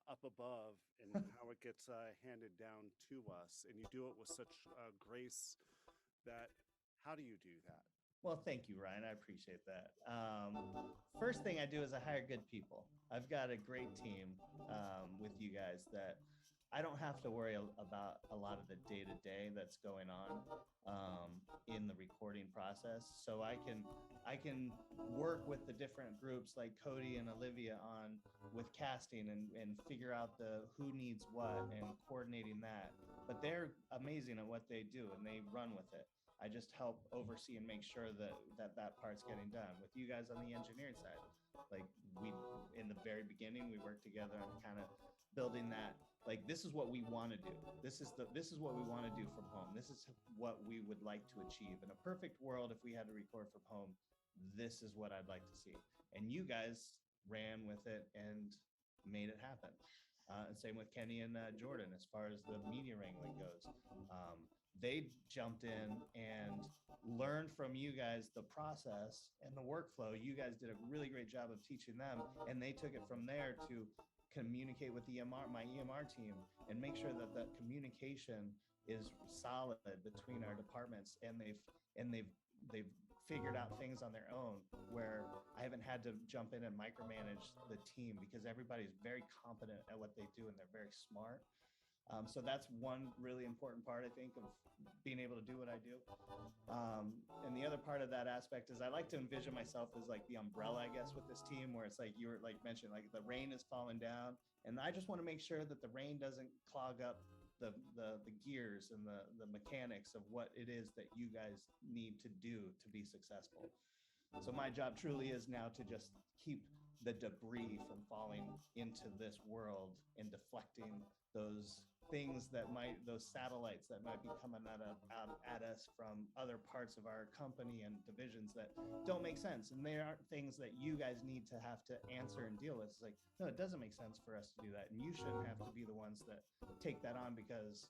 up above and how it gets handed down to us, and you do it with such grace. That how do you do that? Well, thank you, Ryan. I appreciate that. First thing I do is I hire good people. I've got a great team with you guys that I don't have to worry about a lot of the day-to-day that's going on in the recording process. So I can work with the different groups like Cody and Olivia on with casting and figure out the who needs what and coordinating that. But they're amazing at what they do and they run with it. I just help oversee and make sure that part's getting done. With you guys on the engineering side, like we in the very beginning, we worked together on kind of building that. Like this is what we want to do. This is what we want to do from home. This is what we would like to achieve. In a perfect world, if we had to record from home, this is what I'd like to see. And you guys ran with it and made it happen. And same with Kenny and Jordan as far as the media wrangling goes. They jumped in and learned from you guys the process and the workflow. You guys did a really great job of teaching them, and they took it from there to communicate with my EMR team and make sure that that communication is solid between our departments, and they've figured out things on their own where I haven't had to jump in and micromanage the team because everybody's very competent at what they do and they're very smart. So that's one really important part, I think, of being able to do what I do. And the other part of that aspect is I like to envision myself as like the umbrella, I guess, with this team, where it's like you were like mentioned, like the rain is falling down, and I just want to make sure that the rain doesn't clog up the gears and the mechanics of what it is that you guys need to do to be successful. So my job truly is now to just keep the debris from falling into this world and deflecting those things those satellites that might be coming out at us from other parts of our company and divisions that don't make sense. And they aren't things that you guys need to have to answer and deal with. It's like, no, it doesn't make sense for us to do that. And you shouldn't have to be the ones that take that on because